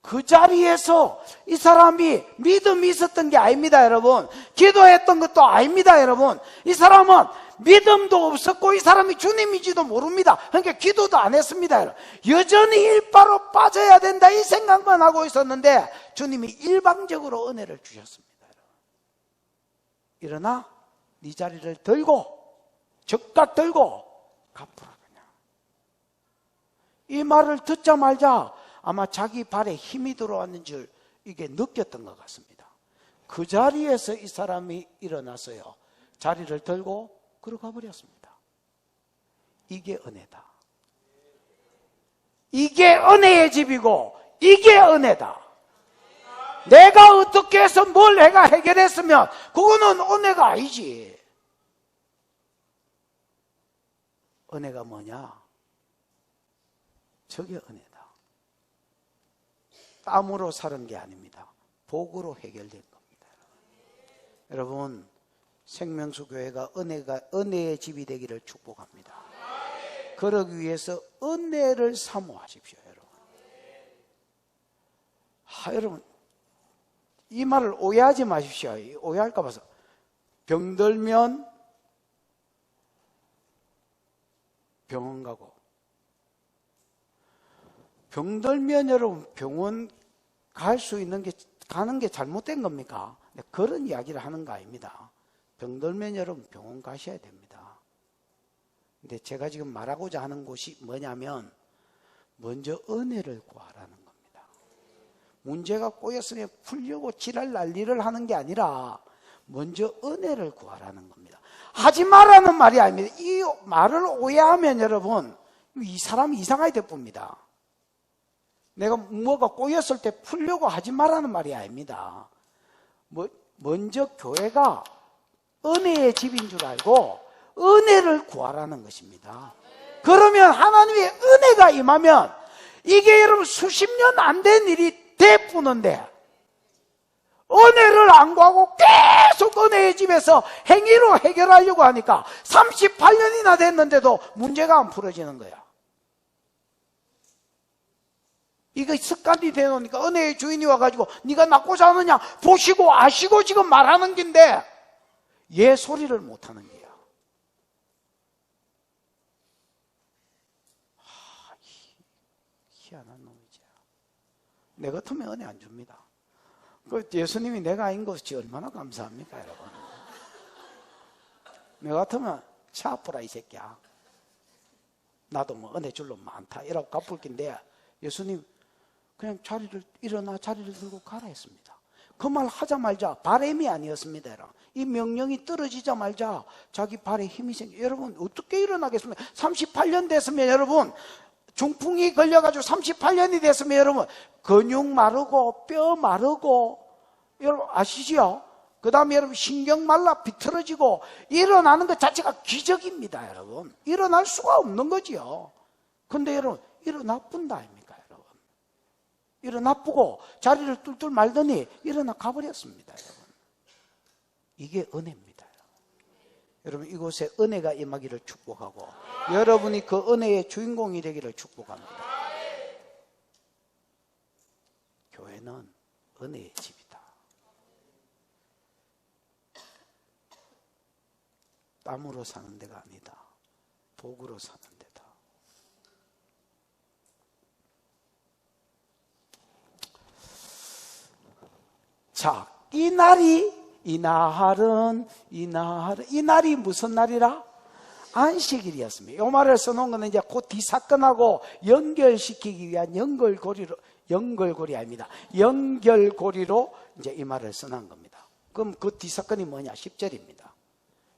그 자리에서 이 사람이 믿음이 있었던 게 아닙니다, 여러분. 기도했던 것도 아닙니다, 여러분. 이 사람은 믿음도 없었고 이 사람이 주님인지도 모릅니다. 그러니까 기도도 안 했습니다, 여러분. 여전히 일바로 빠져야 된다 이 생각만 하고 있었는데 주님이 일방적으로 은혜를 주셨습니다, 여러분. 일어나 네 자리를 들고 즉각 들고 갚으라. 그냥 이 말을 듣자마자 아마 자기 발에 힘이 들어왔는 줄 이게 느꼈던 것 같습니다. 그 자리에서 이 사람이 일어나서요 자리를 들고 걸어가 버렸습니다. 이게 은혜다. 이게 은혜의 집이고 이게 은혜다. 내가 어떻게 해서 뭘 내가 해결했으면 그거는 은혜가 아니지. 은혜가 뭐냐? 저게 은혜다. 땀으로 사는 게 아닙니다. 복으로 해결된 겁니다. 여러분, 생명수 교회가 은혜의 집이 되기를 축복합니다. 그러기 위해서 은혜를 사모하십시오, 여러분. 여러분, 이 말을 오해하지 마십시오. 오해할까 봐서. 병들면 병원 가고, 병들면 여러분 병원 갈 수 있는 게 가는 게 잘못된 겁니까? 그런 이야기를 하는 거 아닙니다. 병들면 여러분 병원 가셔야 됩니다. 근데 제가 지금 말하고자 하는 것이 뭐냐면 먼저 은혜를 구하라는 겁니다. 문제가 꼬였으니 풀려고 지랄 난리를 하는 게 아니라 먼저 은혜를 구하라는 겁니다. 하지 말라는 말이 아닙니다. 이 말을 오해하면 여러분 이 사람이 이상하게 돼봅니다. 내가 뭐가 꼬였을 때 풀려고 하지 말라는 말이 아닙니다. 먼저 교회가 은혜의 집인 줄 알고 은혜를 구하라는 것입니다. 그러면 하나님의 은혜가 임하면 이게 여러분 수십 년 안 된 일이 되푸는데 은혜를 안 구하고 계속 은혜의 집에서 행위로 해결하려고 하니까 38년이나 됐는데도 문제가 안 풀어지는 거야. 이거 습관이 되놓으니까 은혜의 주인이 와가지고 네가 낳고자 하느냐 보시고 아시고 지금 말하는 긴데 얘 소리를 못하는 거야. 희한한 놈이지. 내 같으면 은혜 안 줍니다. 그 예수님이 내가 아닌 것이 얼마나 감사합니까, 여러분? 내 같으면 차 아프라 이 새끼야. 나도 뭐 은혜 줄 놈 많다 이라고 갚을 낀데 예수님 그냥 일어나 자리를 들고 가라 했습니다. 그 말 하자마자 바람이 아니었습니다. 이 명령이 떨어지자마자 자기 발에 힘이 생겨. 여러분 어떻게 일어나겠습니까? 38년 됐으면 여러분 중풍이 걸려가지고 38년이 됐으면 여러분 근육 마르고 뼈 마르고 여러분 아시죠? 그 다음에 여러분 신경 말라 비틀어지고 일어나는 것 자체가 기적입니다. 여러분 일어날 수가 없는 거지요. 근데 여러분 일어나 뿐다 아닙니까? 여러분 일어나 뿌고 자리를 뚫뚫 말더니 일어나 가버렸습니다. 여러분 이게 은혜입니다. 여러분 이곳에 은혜가 임하기를 축복하고 여러분이 그 은혜의 주인공이 되기를 축복합니다. 교회는 은혜의 집이다. 땀으로 사는 데가 아니다. 복으로 사는 데다. 자, 이 날이 무슨 날이라? 안식일이었습니다. 이 말을 써놓은 거는 이제 그 뒤사건하고 연결시키기 위한 연결고리 아닙니다. 연결고리로 이제 이 말을 써놓은 겁니다. 그럼 그 뒤사건이 뭐냐? 10절입니다.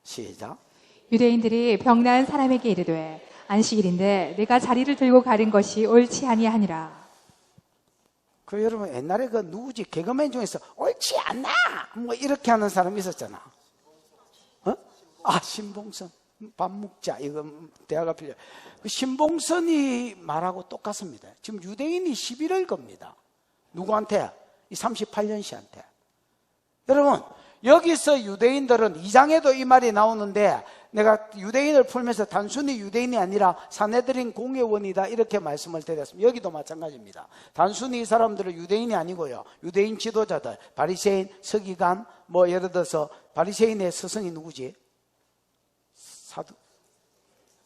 시작. 유대인들이 병나은 사람에게 이르되 안식일인데 내가 자리를 들고 가는 것이 옳지 아니하니라. 그 여러분 옛날에 그 누구지 개그맨 중에서 옳지 않나 뭐 이렇게 하는 사람이 있었잖아. 신봉선 밥 먹자 이거 대화가 필요. 그 신봉선이 말하고 똑같습니다. 지금 유대인이 시비를 겁니다. 누구한테? 이 38년 씨한테. 여러분 여기서 유대인들은 2장에도 이 말이 나오는데 내가 유대인을 풀면서 단순히 유대인이 아니라 사내들인 공회원이다 이렇게 말씀을 드렸습니다. 여기도 마찬가지입니다. 단순히 이 사람들은 유대인이 아니고요. 유대인 지도자들, 바리새인, 서기관, 뭐 예를 들어서 바리새인의 스승이 누구지?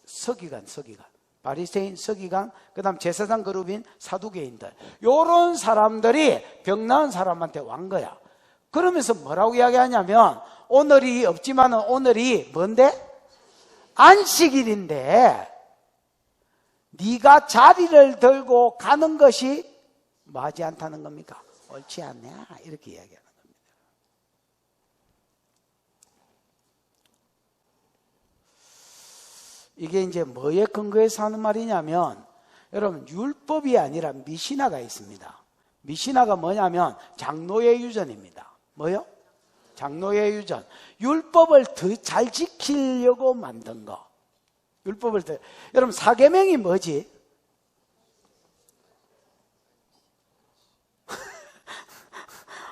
서기관. 바리새인, 서기관, 그 다음 제사장 그룹인 사두개인들. 요런 사람들이 병나은 사람한테 왕 거야. 그러면서 뭐라고 이야기하냐면 오늘이 없지만 오늘이 뭔데? 안식일인데 네가 자리를 들고 가는 것이 맞지 않다는 겁니까? 옳지 않냐? 이렇게 이야기하는 겁니다. 이게 이제 뭐에 근거해서 하는 말이냐면 여러분 율법이 아니라 미시나가 있습니다. 미시나가 뭐냐면 장로의 유전입니다. 뭐요? 장로의 유전. 율법을 더 잘 지키려고 만든 거. 율법을 더. 여러분 사계명이 뭐지?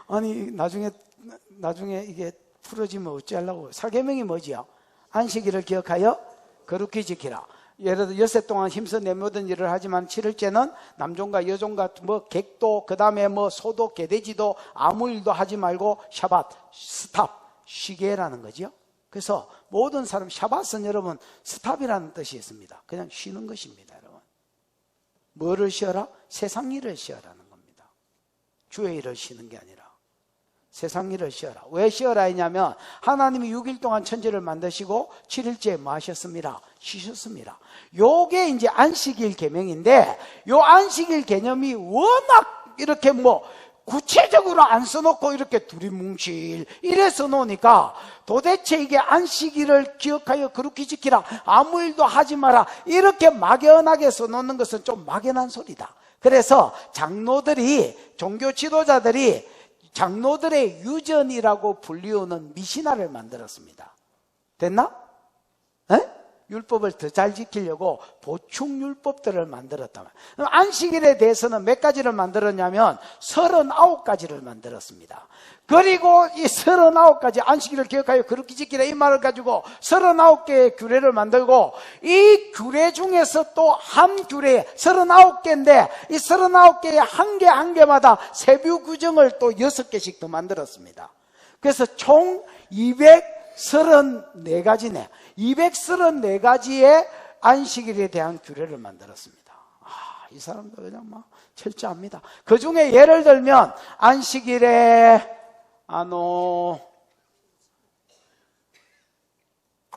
아니 나중에 이게 풀어지면 어찌하려고. 사계명이 뭐지요? 안식일을 기억하여 거룩히 지키라. 예를 들어 엿새 동안 힘써 내 모든 일을 하지만 7일째는 남종과 여종과 뭐 객도 그 다음에 뭐 소도 개돼지도 아무 일도 하지 말고 샤밧 스탑 쉬게 라는 거죠. 그래서 모든 사람 샤밧은 여러분 스탑이라는 뜻이 있습니다. 그냥 쉬는 것입니다. 여러분 뭐를 쉬어라? 세상 일을 쉬어라는 겁니다. 주의 일을 쉬는 게 아니라 세상 일을 쉬어라. 왜 쉬어라 했냐면 하나님이 6일 동안 천지를 만드시고 7일째에 뭐 하셨습니다? 쉬셨습니다. 요게 이제 안식일 계명인데 요 안식일 개념이 워낙 이렇게 뭐 구체적으로 안 써놓고 이렇게 두리뭉실 이래 써놓으니까 도대체 이게 안식일을 기억하여 그렇게 지키라 아무 일도 하지 마라 이렇게 막연하게 써놓는 것은 좀 막연한 소리다. 그래서 장로들이 종교 지도자들이 장로들의 유전이라고 불리우는 미시나를 만들었습니다. 됐나? 율법을 더 잘 지키려고 보충 율법들을 만들었다. 안식일에 대해서는 몇 가지를 만들었냐면 39가지를 만들었습니다. 그리고 이 39가지 안식일을 기억하여 그렇게 지키라 이 말을 가지고 39개의 규례를 만들고, 이 규례 중에서 또 한 규례 39개인데 이 39개의 한 개 한 개마다 세부 규정을 또 6개씩 더 만들었습니다. 그래서 총 234가지네. 234가지의 안식일에 대한 규례를 만들었습니다. 이 사람도 그냥 막 철저합니다. 그 중에 예를 들면 안식일에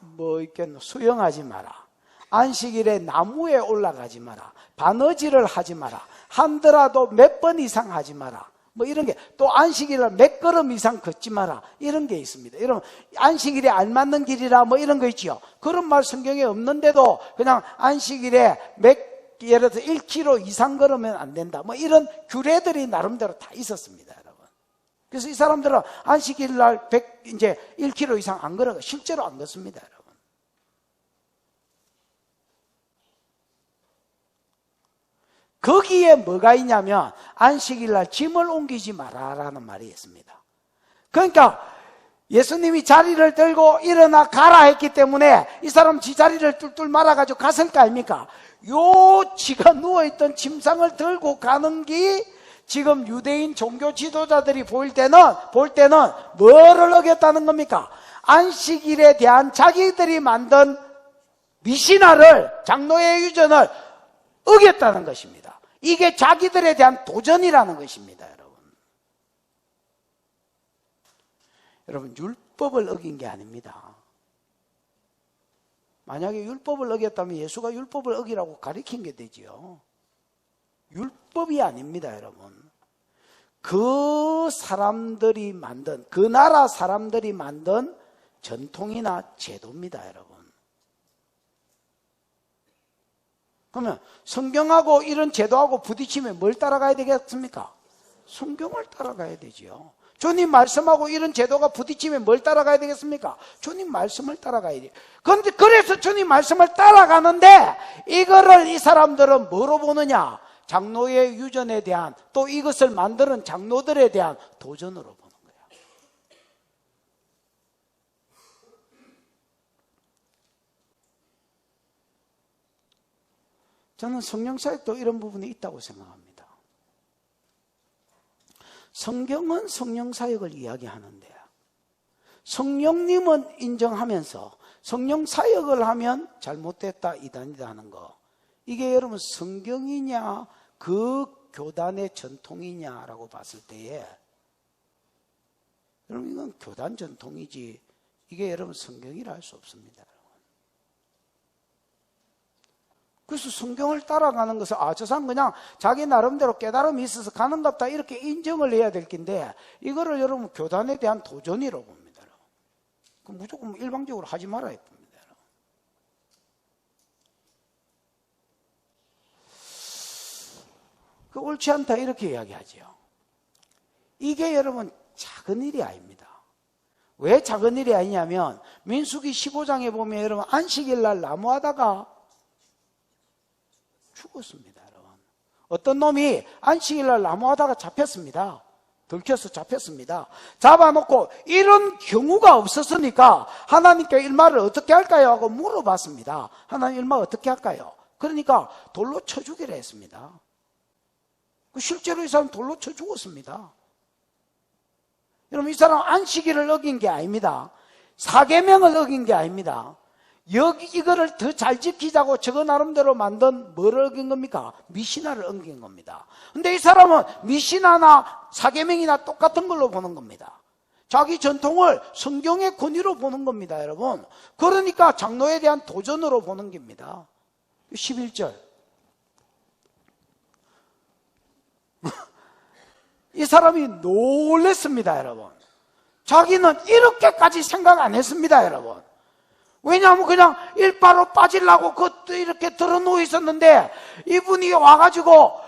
뭐 있겠노? 수영하지 마라. 안식일에 나무에 올라가지 마라. 바느질을 하지 마라. 한더라도 몇 번 이상 하지 마라. 뭐 이런 게, 또 안식일을 몇 걸음 이상 걷지 마라. 이런 게 있습니다. 여러분, 안식일에 알맞는 길이라 뭐 이런 거 있지요. 그런 말 성경에 없는데도 그냥 안식일에 예를 들어서 1km 이상 걸으면 안 된다. 뭐 이런 규례들이 나름대로 다 있었습니다, 여러분. 그래서 이 사람들은 안식일 날 이제 1km 이상 안 걸어가. 실제로 안 걷습니다, 여러분. 거기에 뭐가 있냐면 안식일 날 짐을 옮기지 마라라는 말이 있습니다. 그러니까 예수님이 자리를 들고 일어나 가라 했기 때문에 이 사람 지 자리를 뚫뚫 말아가지고 갔을 거 아닙니까? 지가 누워있던 침상을 들고 가는 게 지금 유대인 종교 지도자들이 볼 때는 뭐를 어겼다는 겁니까? 안식일에 대한 자기들이 만든 미신화를, 장로의 유전을 어겼다는 것입니다. 이게 자기들에 대한 도전이라는 것입니다, 여러분. 여러분, 율법을 어긴 게 아닙니다. 만약에 율법을 어겼다면 예수가 율법을 어기라고 가르친 게 되지요. 율법이 아닙니다, 여러분. 그 사람들이 만든, 그 나라 사람들이 만든 전통이나 제도입니다, 여러분. 그러면 성경하고 이런 제도하고 부딪히면 뭘 따라가야 되겠습니까? 성경을 따라가야 되지요. 주님 말씀하고 이런 제도가 부딪히면 뭘 따라가야 되겠습니까? 주님 말씀을 따라가야 돼요. 그런데 그래서 주님 말씀을 따라가는데 이거를 이 사람들은 뭐로 보느냐? 장로의 유전에 대한, 또 이것을 만드는 장로들에 대한 도전으로 보는 거예요. 저는 성령사역도 이런 부분이 있다고 생각합니다. 성경은 성령사역을 이야기하는데 성령님은 인정하면서 성령사역을 하면 잘못됐다, 이단이다 하는 거, 이게 여러분 성경이냐 그 교단의 전통이냐라고 봤을 때에 여러분 이건 교단 전통이지 이게 여러분 성경이라 할 수 없습니다. 그래서 성경을 따라가는 것은 저 사람 그냥 자기 나름대로 깨달음이 있어서 가는갑다 이렇게 인정을 해야 될 텐데 이거를 여러분 교단에 대한 도전이라고 봅니다. 그럼 무조건 일방적으로 하지 말아야 봅니다. 그 옳지 않다 이렇게 이야기하죠. 이게 여러분 작은 일이 아닙니다. 왜 작은 일이 아니냐면 민수기 15장에 보면 여러분 안식일 날 나무하다가 죽었습니다, 여러분. 어떤 놈이 안식일 날 나무하다가 잡혔습니다. 들켜서 잡혔습니다. 잡아놓고 이런 경우가 없었으니까 하나님께 일말을 어떻게 할까요? 하고 물어봤습니다. 하나님 일말 어떻게 할까요? 그러니까 돌로 쳐 죽이라 했습니다. 실제로 이 사람 돌로 쳐 죽었습니다. 여러분 이 사람 안식일을 어긴 게 아닙니다. 사계명을 어긴 게 아닙니다. 이거를 더 잘 지키자고 저거 나름대로 만든 뭐를 어긴 겁니까? 미신화를 어긴 겁니다. 근데 이 사람은 미신화나 사계명이나 똑같은 걸로 보는 겁니다. 자기 전통을 성경의 권위로 보는 겁니다, 여러분. 그러니까 장로에 대한 도전으로 보는 겁니다. 11절. 이 사람이 놀랬습니다, 여러분. 자기는 이렇게까지 생각 안 했습니다, 여러분. 왜냐하면 그냥 일바로 빠지려고 그것도 이렇게 들어누워 있었는데 이분이 와가지고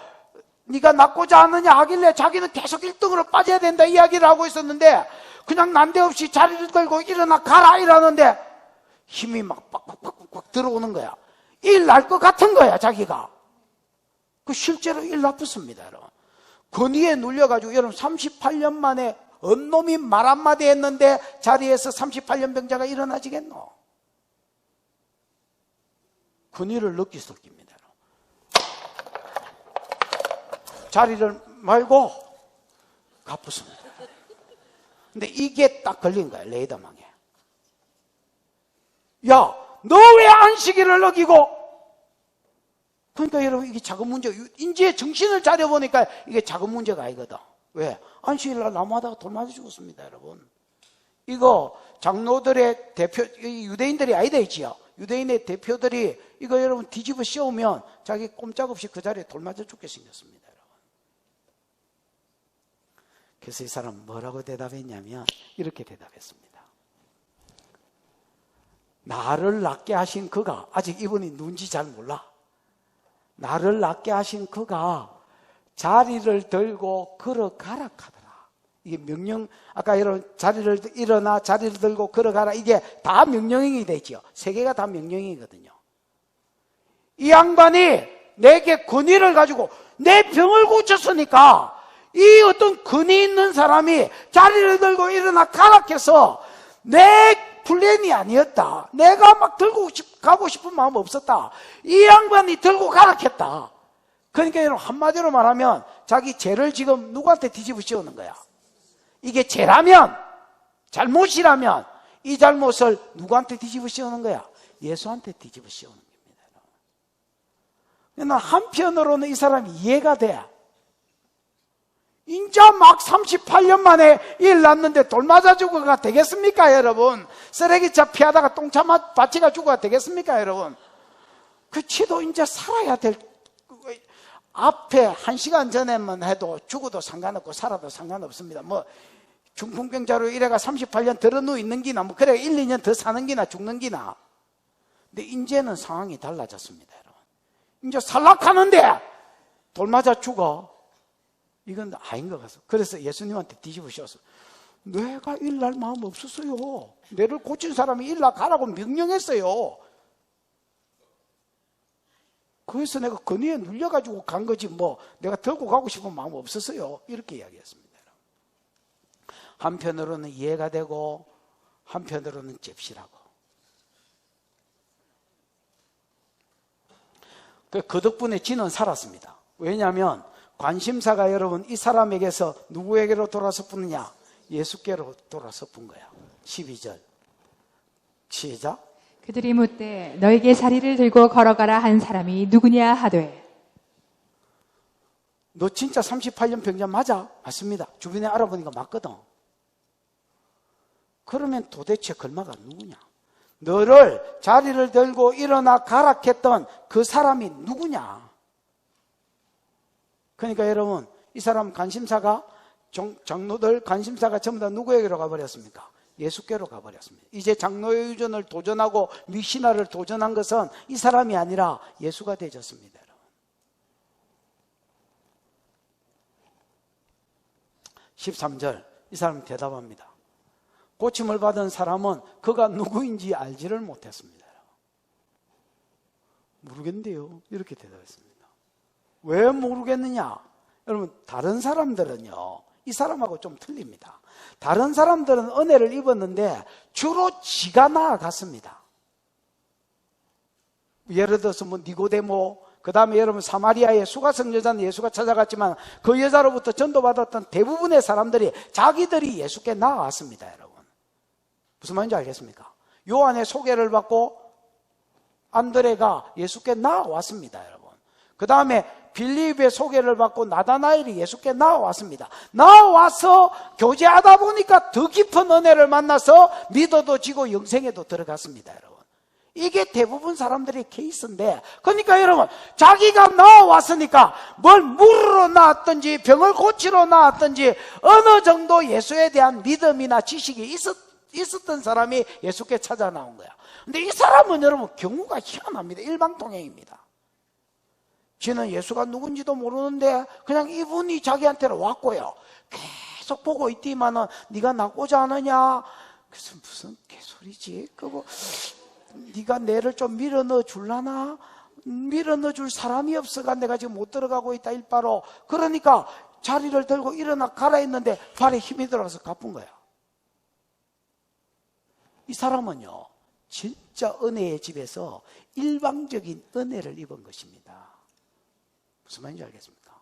네가 낫고자 하느냐 하길래 자기는 계속 1등으로 빠져야 된다 이야기를 하고 있었는데 그냥 난데없이 자리를 들고 일어나 가라 이러는데 힘이 막 빡빡빡빡 들어오는 거야. 일 날 것 같은 거야, 자기가. 그 실제로 일 나쁘습니다, 여러분. 권위에 눌려가지고 여러분 38년 만에 언놈이 말 한마디 했는데 자리에서 38년 병자가 일어나지겠노? 권위를 느낄 수 없습니다. 자리를 말고 갚았습니다. 근데 이게 딱 걸린 거야, 레이더망에. 야, 너 왜 안식일을 어기고? 그러니까 여러분, 이게 작은 문제, 이제 정신을 차려보니까 이게 작은 문제가 아니거든. 왜? 안식일날 나무하다가 돌 맞아 죽었습니다, 여러분. 이거 장로들의 대표, 유대인들이 아니다 했지요. 유대인의 대표들이 이거 여러분 뒤집어 씌우면 자기 꼼짝없이 그 자리에 돌 맞아 죽게 생겼습니다, 여러분. 그래서 이 사람 뭐라고 대답했냐면 이렇게 대답했습니다. 나를 낫게 하신 그가, 아직 이분이 누군지 잘 몰라. 나를 낫게 하신 그가 자리를 들고 걸어가라 하더라. 이게 명령, 아까 여러분 자리를 일어나 자리를 들고 걸어가라, 이게 다 명령이 되죠. 세 개가 다 명령이거든요. 이 양반이 내게 권위를 가지고 내 병을 고쳤으니까 이 어떤 권위 있는 사람이 자리를 들고 일어나 가라 해서 내 플랜이 아니었다. 내가 막 들고 가고 싶은 마음 없었다. 이 양반이 들고 가라 했다. 그러니까 여러분 한마디로 말하면 자기 죄를 지금 누구한테 뒤집어 씌우는 거야. 이게 죄라면, 잘못이라면 이 잘못을 누구한테 뒤집어 씌우는 거야? 예수한테 뒤집어 씌우는 겁니다. 그러나 한편으로는 이 사람이 이해가 돼. 인자 막 38년 만에 일 났는데 돌 맞아 죽어가 되겠습니까, 여러분? 쓰레기차 피하다가 똥차 받치가 죽어가 되겠습니까, 여러분? 그치도 이제 살아야 될, 앞에 1시간 전에만 해도 죽어도 상관없고 살아도 상관없습니다. 뭐 중풍병자로 이래가 38년 들어누워 있는 기나 뭐 그래 1, 2년 더 사는 기나 죽는 기나. 근데 이제는 상황이 달라졌습니다, 여러분. 이제 살락하는데 돌 맞아 죽어. 이건 아닌 것 같아요. 그래서 예수님한테 뒤집어 씌웠어. 내가 일날 마음 없었어요. 내를 고친 사람이 일날 가라고 명령했어요. 그래서 내가 권위에 눌려가지고 간 거지 뭐 내가 들고 가고 싶은 마음 없었어요. 이렇게 이야기했습니다. 한편으로는 이해가 되고 한편으로는 잽실하고. 그 덕분에 지는 살았습니다. 왜냐하면 관심사가 여러분 이 사람에게서 누구에게로 돌아서 붙느냐? 예수께로 돌아서 분 거야. 12절 시작. 그들이 묻되 너에게 자리를 들고 걸어가라 한 사람이 누구냐 하되. 너 진짜 38년 병자 맞아? 맞습니다. 주변에 알아보니까 맞거든. 그러면 도대체 걸마가 누구냐? 너를 자리를 들고 일어나 가라 했던 그 사람이 누구냐? 그러니까 여러분 이 사람 관심사가 장로들 관심사가 전부 다 누구에게로 가버렸습니까? 예수께로 가버렸습니다. 이제 장로의 유전을 도전하고 미시나를 도전한 것은 이 사람이 아니라 예수가 되졌습니다. 여러분. 13절 이 사람이 대답합니다. 고침을 받은 사람은 그가 누구인지 알지를 못했습니다. 모르겠는데요. 이렇게 대답했습니다. 왜 모르겠느냐? 여러분 다른 사람들은요 이 사람하고 좀 틀립니다. 다른 사람들은 은혜를 입었는데 주로 지가 나아갔습니다. 예를 들어서 뭐 니고데모, 그 다음에 여러분 사마리아의 수가성 여자는 예수가 찾아갔지만 그 여자로부터 전도받았던 대부분의 사람들이 자기들이 예수께 나아왔습니다. 여러분 무슨 말인지 알겠습니까? 요한의 소개를 받고 안드레가 예수께 나아왔습니다. 여러분 그 다음에 빌립의 소개를 받고 나다나엘이 예수께 나와왔습니다. 나와서 교제하다 보니까 더 깊은 은혜를 만나서 믿어도 지고 영생에도 들어갔습니다. 여러분 이게 대부분 사람들의 케이스인데, 그러니까 여러분 자기가 나와왔으니까 뭘 물으러 나왔든지 병을 고치러 나왔든지 어느 정도 예수에 대한 믿음이나 지식이 있었던 사람이 예수께 찾아 나온 거야. 근데 이 사람은 여러분 경우가 희한합니다. 일방통행입니다. 지는 예수가 누군지도 모르는데 그냥 이분이 자기한테로 왔고요. 계속 보고 있더만은 네가 낫고자 하느냐? 그래서 무슨 개소리지? 그거 네가 내를 좀 밀어 넣어 줄라나? 밀어 넣어 줄 사람이 없어가 내가 지금 못 들어가고 있다 일바로. 그러니까 자리를 들고 일어나 가라 했는데 발에 힘이 들어가서 가쁜 거야. 이 사람은요, 진짜 은혜의 집에서 일방적인 은혜를 입은 것입니다. 무슨 말인지 알겠습니까?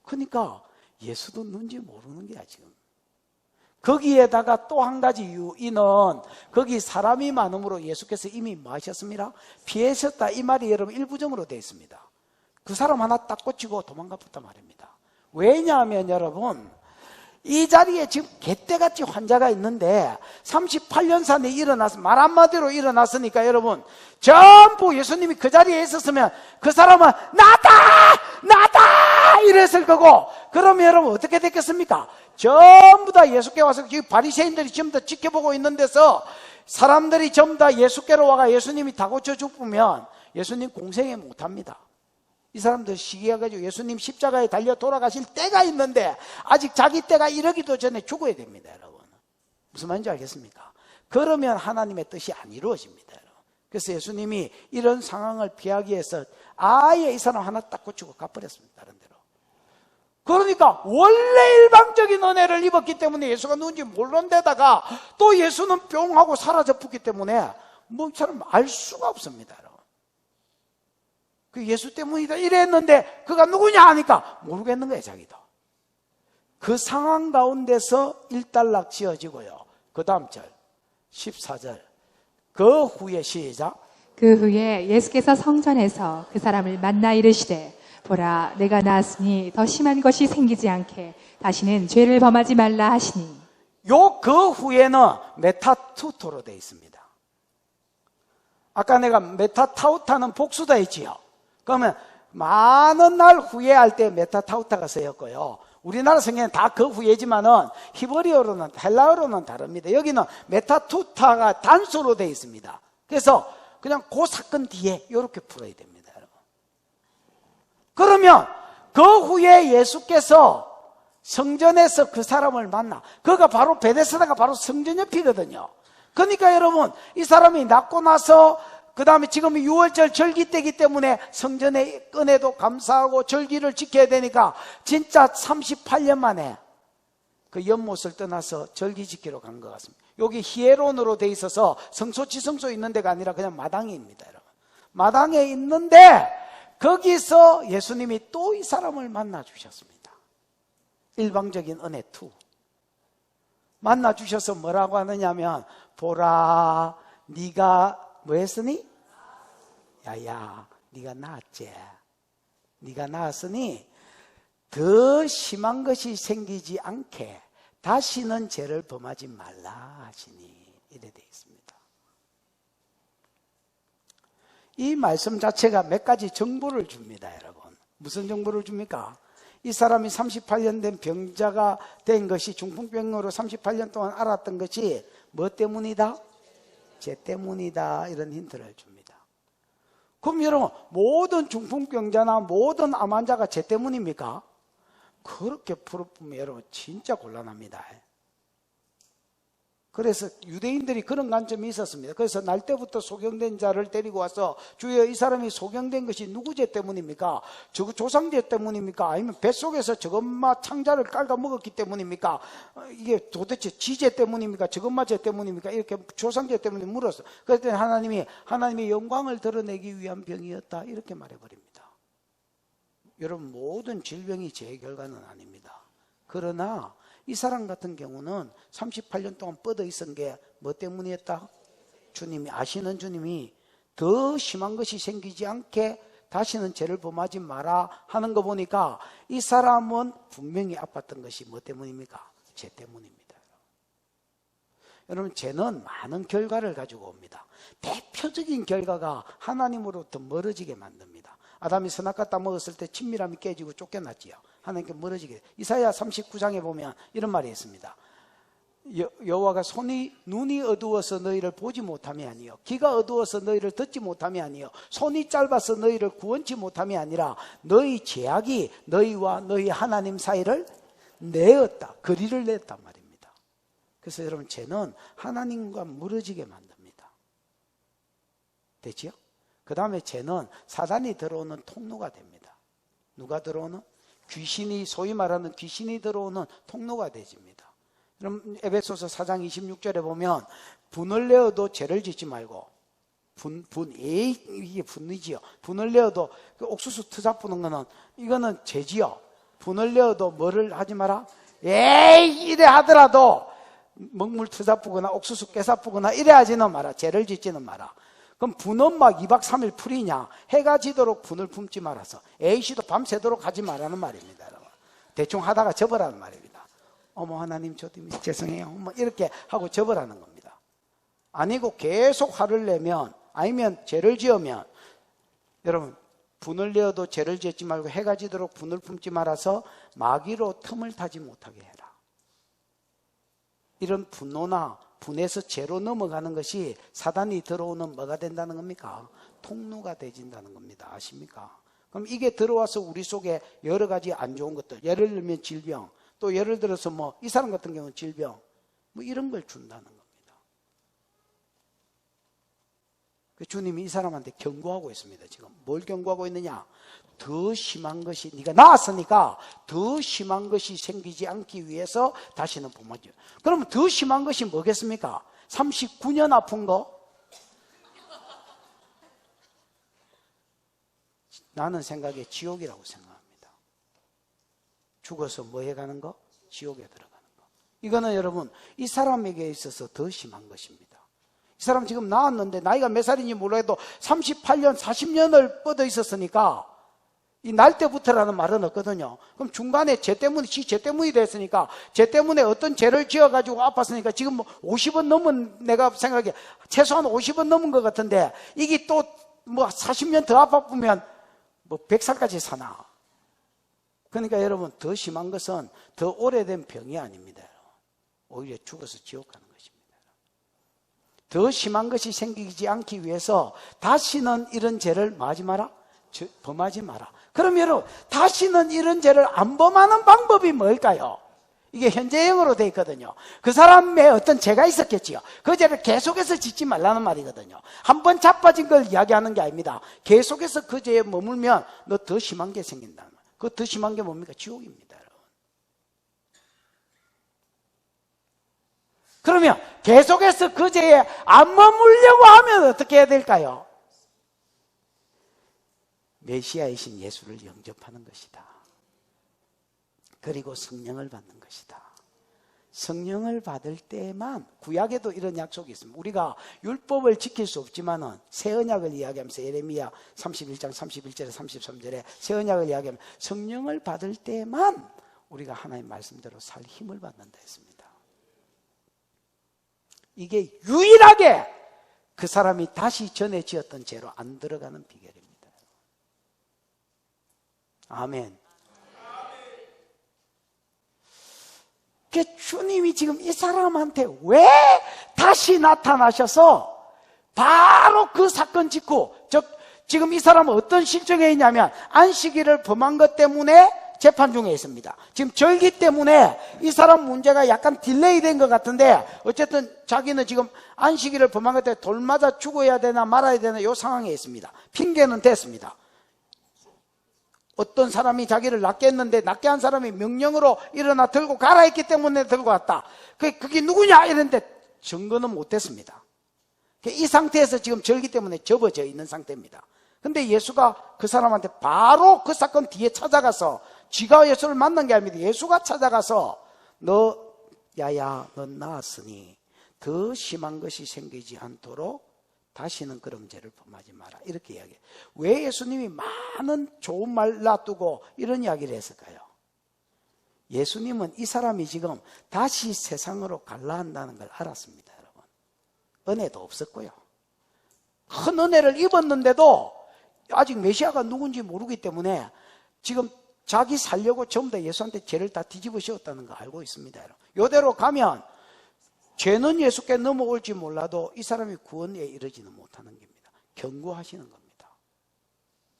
그러니까 예수도 누군지 모르는 게야 지금. 거기에다가 또 한 가지 이는 거기 사람이 많음으로 예수께서 이미 뭐 하셨습니다? 피하셨다 이 말이 여러분 일부정으로 되어 있습니다. 그 사람 하나 딱 꽂히고 도망가봤단 말입니다. 왜냐하면 여러분 이 자리에 지금 개떼같이 환자가 있는데 38년 산에 일어나서 말 한마디로 일어났으니까 여러분 전부 예수님이 그 자리에 있었으면 그 사람은 나다 이랬을 거고, 그러면 여러분 어떻게 됐겠습니까? 전부 다 예수께 와서 바리새인들이 전부 다 지켜보고 있는 데서 사람들이 전부 다 예수께로 와가 예수님이 다 고쳐 죽으면 예수님 공생애 못합니다. 이 사람들 시기해가지고 예수님 십자가에 달려 돌아가실 때가 있는데 아직 자기 때가 이르기도 전에 죽어야 됩니다, 여러분. 무슨 말인지 알겠습니까? 그러면 하나님의 뜻이 안 이루어집니다, 여러분. 그래서 예수님이 이런 상황을 피하기 위해서 아예 이 사람 하나 딱 고치고 가버렸습니다, 다른 데로. 그러니까 원래 일방적인 은혜를 입었기 때문에 예수가 누군지 모르는 데다가 또 예수는 뿅 하고 사라져버렸기 때문에 뭐 이 사람 알 수가 없습니다, 여러분. 그 예수 때문이다 이랬는데 그가 누구냐 하니까 모르겠는 거예요, 자기도. 그 상황 가운데서 일단락 지어지고요. 그 다음 절 14절 그 후에 시작. 그 후에 예수께서 성전에서 그 사람을 만나 이르시되 보라 내가 나았으니 더 심한 것이 생기지 않게 다시는 죄를 범하지 말라 하시니. 요 그 후에는 메타투토로 되어 있습니다. 아까 내가 메타타우타는 복수다 했지요. 그러면 많은 날 후에 할 때 메타타우타가 쓰였고요. 우리나라 성경은 다 그 후에지만은 히브리어로는 헬라어로는 다릅니다. 여기는 메타투타가 단수로 되어 있습니다. 그래서 그냥 그 사건 뒤에 이렇게 풀어야 됩니다, 여러분. 그러면 그 후에 예수께서 성전에서 그 사람을 만나. 그가 바로 베데스다가 바로 성전 옆이거든요. 그러니까 여러분 이 사람이 낫고 나서 그 다음에 지금 유월절 절기 때이기 때문에 성전의 은혜도 감사하고 절기를 지켜야 되니까 진짜 38년 만에 그 연못을 떠나서 절기 지키러 간 것 같습니다. 여기 히에론으로 돼 있어서 성소지성소 있는 데가 아니라 그냥 마당입니다, 여러분. 마당에 있는데 거기서 예수님이 또 이 사람을 만나 주셨습니다. 일방적인 은혜 2. 만나 주셔서 뭐라고 하느냐면 보라 네가 뭐 했으니? 야야 네가 나았지. 네가 나았으니 더 심한 것이 생기지 않게 다시는 죄를 범하지 말라 하시니. 이래 되어 있습니다. 이 말씀 자체가 몇 가지 정보를 줍니다, 여러분. 무슨 정보를 줍니까? 이 사람이 38년 된 병자가 된 것이 중풍병으로 38년 동안 앓았던 것이 뭐 때문이다? 죄 때문이다. 이런 힌트를 줍니다. 그럼 여러분 모든 중풍병자나 모든 암 환자가 죄 때문입니까? 그렇게 풀어보면 여러분 진짜 곤란합니다. 그래서 유대인들이 그런 관점이 있었습니다. 그래서 날 때부터 소경된 자를 데리고 와서 주여 이 사람이 소경된 것이 누구 죄 때문입니까? 저 조상죄 때문입니까? 아니면 뱃속에서 저것마 창자를 깔아 먹었기 때문입니까? 이게 도대체 지죄 때문입니까? 저것마 죄 때문입니까? 이렇게 조상죄 때문에 물었어. 그랬더니 하나님의 영광을 드러내기 위한 병이었다 이렇게 말해버립니다. 여러분 모든 질병이 죄의 결과는 아닙니다. 그러나 이 사람 같은 경우는 38년 동안 뻗어 있은 게 뭐 때문이었다? 주님이 아시는 주님이 더 심한 것이 생기지 않게 다시는 죄를 범하지 마라 하는 거 보니까 이 사람은 분명히 아팠던 것이 뭐 때문입니까? 죄 때문입니다. 여러분 죄는 많은 결과를 가지고 옵니다. 대표적인 결과가 하나님으로부터 멀어지게 만듭니다. 아담이 선악과 따 먹었을 때 친밀함이 깨지고 쫓겨났지요. 하나님께 멀어지게. 이사야 39장에 보면 이런 말이 있습니다. 여호와가 눈이 어두워서 너희를 보지 못함이 아니요 귀가 어두워서 너희를 듣지 못함이 아니요 손이 짧아서 너희를 구원치 못함이 아니라 너희 죄악이 너희와 너희 하나님 사이를 내었다. 거리를 냈단 말입니다. 그래서 여러분 죄는 하나님과 멀어지게 만듭니다. 됐지요? 그 다음에 죄는 사단이 들어오는 통로가 됩니다. 누가 들어오는? 귀신이, 소위 말하는 귀신이 들어오는 통로가 되집니다. 그럼 에베소서 4장 26절에 보면 분을 내어도 죄를 짓지 말고 이게 분이지요. 분을 내어도 그 옥수수 트사 부는 거는 이거는 죄지요. 분을 내어도 뭐를 하지 마라? 에이 이래 하더라도 먹물 트사 부거나 옥수수 깨사 부거나 이래 하지는 마라. 죄를 짓지는 마라. 그럼 분은 막 2박 3일 풀이냐? 해가 지도록 분을 품지 말아서 A씨도 밤새도록 하지 말라는 말입니다. 여러분. 대충 하다가 접으라는 말입니다. 어머 하나님 저도 죄송해요. 뭐 이렇게 하고 접으라는 겁니다. 아니고 계속 화를 내면 아니면 죄를 지으면 여러분 분을 내어도 죄를 짓지 말고 해가 지도록 분을 품지 말아서 마귀로 틈을 타지 못하게 해라. 이런 분노나 분에서 죄로 넘어가는 것이 사단이 들어오는 뭐가 된다는 겁니까? 통로가 되진다는 겁니다. 아십니까? 그럼 이게 들어와서 우리 속에 여러 가지 안 좋은 것들, 예를 들면 질병, 또 예를 들어서 뭐 이 사람 같은 경우는 질병, 뭐 이런 걸 준다는 겁니다. 주님이 이 사람한테 경고하고 있습니다. 지금 뭘 경고하고 있느냐? 더 심한 것이, 네가 나았으니까 더 심한 것이 생기지 않기 위해서 다시는 범하지. 그러면 더 심한 것이 뭐겠습니까? 39년 아픈 거? 나는 생각에 지옥이라고 생각합니다. 죽어서 뭐 해가는 거? 지옥에 들어가는 거. 이거는 여러분 이 사람에게 있어서 더 심한 것입니다. 이 사람 지금 나았는데 나이가 몇 살인지 몰라도 38년, 40년을 뻗어 있었으니까 이 날 때부터라는 말은 없거든요. 그럼 중간에 죄 때문에, 죄 때문이 됐으니까, 죄 때문에 어떤 죄를 지어가지고 아팠으니까 지금 뭐 50원 넘은, 내가 생각해, 최소한 50원 넘은 것 같은데, 이게 또 뭐 40년 더 아팠으면 뭐 100살까지 사나. 그러니까 여러분, 더 심한 것은 더 오래된 병이 아닙니다. 오히려 죽어서 지옥 가는 것입니다. 더 심한 것이 생기지 않기 위해서 다시는 이런 죄를 뭐하지 마라? 범하지 마라. 그럼 여러분 다시는 이런 죄를 안 범하는 방법이 뭘까요? 이게 현재형으로 되어 있거든요. 그 사람의 어떤 죄가 있었겠지요. 그 죄를 계속해서 짓지 말라는 말이거든요. 한번 자빠진 걸 이야기하는 게 아닙니다. 계속해서 그 죄에 머물면 너 더 심한 게 생긴다는 거예요. 그 더 심한 게 뭡니까? 지옥입니다. 여러분. 그러면 계속해서 그 죄에 안 머물려고 하면 어떻게 해야 될까요? 메시아이신 예수를 영접하는 것이다. 그리고 성령을 받는 것이다. 성령을 받을 때만, 구약에도 이런 약속이 있습니다. 우리가 율법을 지킬 수 없지만은 새 언약을 이야기하면서 예레미야 31장 31절에 33절에 새 언약을 이야기하면 성령을 받을 때만 우리가 하나님 말씀대로 살 힘을 받는다 했습니다. 이게 유일하게 그 사람이 다시 전에 지었던 죄로 안 들어가는 비결입니다. 아멘. 주님이 지금 이 사람한테 왜 다시 나타나셔서 바로 그 사건 직후, 지금 이 사람은 어떤 실정에 있냐면 안식일을 범한 것 때문에 재판 중에 있습니다. 지금 절기 때문에 이 사람 문제가 약간 딜레이 된 것 같은데 어쨌든 자기는 지금 안식일을 범한 것 때문에 돌 맞아 죽어야 되나 말아야 되나 이 상황에 있습니다. 핑계는 됐습니다. 어떤 사람이 자기를 낫게 했는데 낫게 한 사람이 명령으로 일어나 들고 가라 했기 때문에 들고 왔다. 그게 누구냐 이랬는데 증거는 못했습니다. 이 상태에서 지금 절기 때문에 접어져 있는 상태입니다. 근데 예수가 그 사람한테 바로 그 사건 뒤에 찾아가서, 쥐가 예수를 만난 게 아닙니다. 예수가 찾아가서 너 나았으니 더 심한 것이 생기지 않도록 다시는 그런 죄를 범하지 마라. 이렇게 이야기해요. 왜 예수님이 많은 좋은 말 놔두고 이런 이야기를 했을까요? 예수님은 이 사람이 지금 다시 세상으로 갈라 한다는 걸 알았습니다. 여러분. 은혜도 없었고요. 큰 은혜를 입었는데도 아직 메시아가 누군지 모르기 때문에 지금 자기 살려고 전부 다 예수한테 죄를 다 뒤집어 씌웠다는 거 알고 있습니다. 여러분. 이대로 가면 죄는 예수께 넘어올지 몰라도 이 사람이 구원에 이르지는 못하는 겁니다. 경고하시는 겁니다.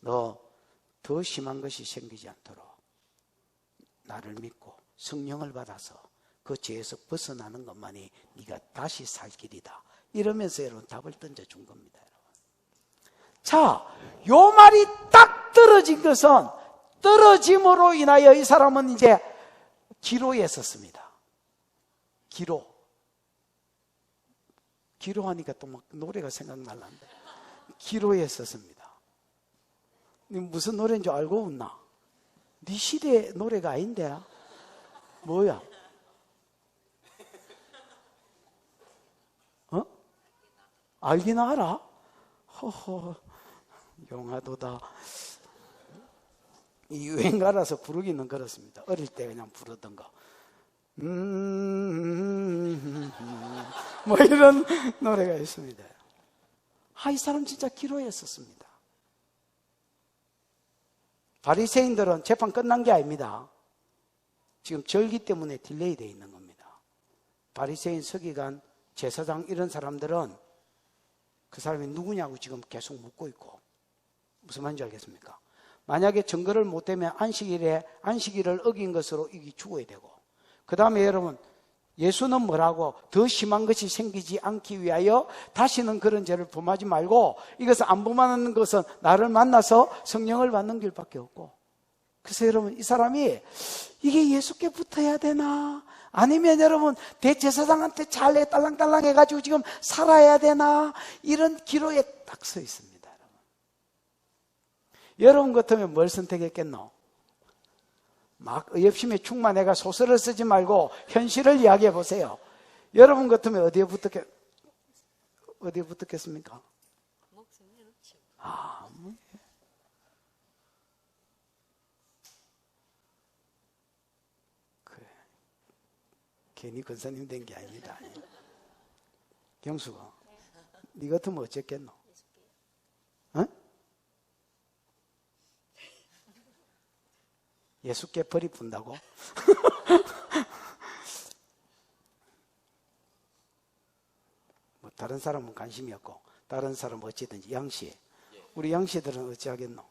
너 더 심한 것이 생기지 않도록 나를 믿고 성령을 받아서 그 죄에서 벗어나는 것만이 네가 다시 살 길이다. 이러면서 여러분 답을 던져준 겁니다. 여러분. 자, 요 말이 딱 떨어진 것은 떨어짐으로 인하여 이 사람은 이제 기로에 섰습니다. 기로 하니까 또 막 노래가 생각날란데. 기로에 섰습니다. 무슨 노래인 줄 알고 웃나? 네 시대 노래가 아닌데. 뭐야? 알긴 알아? 허허, 용하도다. 이 유행가라서 부르기는 그렇습니다. 어릴 때 그냥 부르던 거. 뭐 이런 노래가 있습니다. 이 사람 진짜 기로에 섰습니다. 바리새인들은 재판 끝난 게 아닙니다. 지금 절기 때문에 딜레이 되어 있는 겁니다. 바리새인, 서기관, 제사장 이런 사람들은 그 사람이 누구냐고 지금 계속 묻고 있고, 무슨 말인지 알겠습니까? 만약에 증거를 못 대면 안식일을 어긴 것으로 이게 죽어야 되고, 그 다음에 여러분, 예수는 뭐라고? 더 심한 것이 생기지 않기 위하여 다시는 그런 죄를 범하지 말고, 이것을 안 범하는 것은 나를 만나서 성령을 받는 길밖에 없고. 그래서 여러분, 이 사람이 이게 예수께 붙어야 되나? 아니면 여러분, 대제사장한테 잘래 딸랑딸랑 해가지고 지금 살아야 되나? 이런 기로에 딱 서 있습니다. 여러분 같으면 뭘 선택했겠노? 막 의협심에 충만해가 소설을 쓰지 말고 현실을 이야기해 보세요. 여러분 같으면 어디에 붙었겠습니까? 그래. 괜히 권사님 된 게 아닙니다. 경수가, 네 같으면 어쨌겠노? 예수께 벌이 분다고? 뭐 다른 사람은 관심이 없고, 다른 사람은 어찌든지. 양씨, 우리 양씨들은 어찌 하겠노?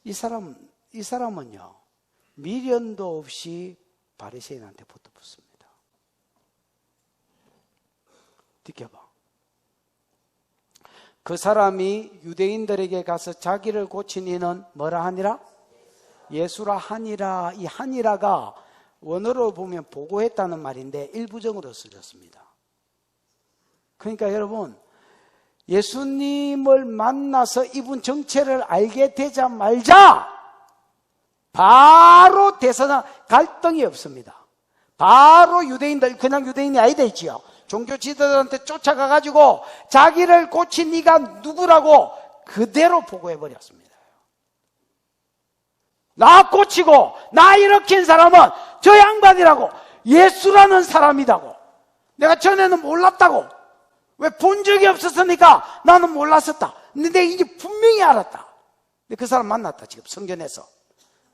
이 사람은요, 미련도 없이 바리새인한테 붙어붙습니다. 느껴봐. 그 사람이 유대인들에게 가서 자기를 고친 이는 뭐라 하니라? 예수라 하니라. 이 하니라가 원어로 보면 보고했다는 말인데 일부정으로 쓰였습니다. 그러니까 여러분, 예수님을 만나서 이분 정체를 알게 되자마자 바로 대사장 갈등이 없습니다. 바로 유대인들, 그냥 유대인이 아니다 했지요. 종교 지도자한테 쫓아가가지고 자기를 고친 네가 누구라고 그대로 보고해버렸습니다. 나 고치고 나 일으킨 사람은 저 양반이라고, 예수라는 사람이라고. 내가 전에는 몰랐다고. 왜 본 적이 없었으니까 나는 몰랐었다. 근데 내가 이제 분명히 알았다. 근데 그 사람 만났다 지금 성전에서.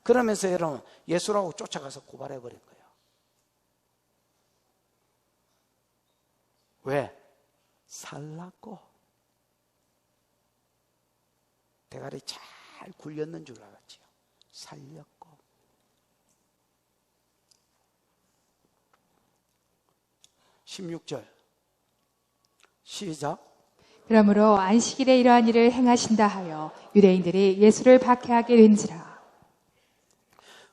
그러면서 여러분, 예수라고 쫓아가서 고발해버린 거예요. 왜? 살랐고 대가리 잘 굴렸는 줄 알았지요. 살렸고. (16절) 시작. 그러므로 안식일에 이러한 일을 행하신다 하여 유대인들이 예수를 박해하게 된지라.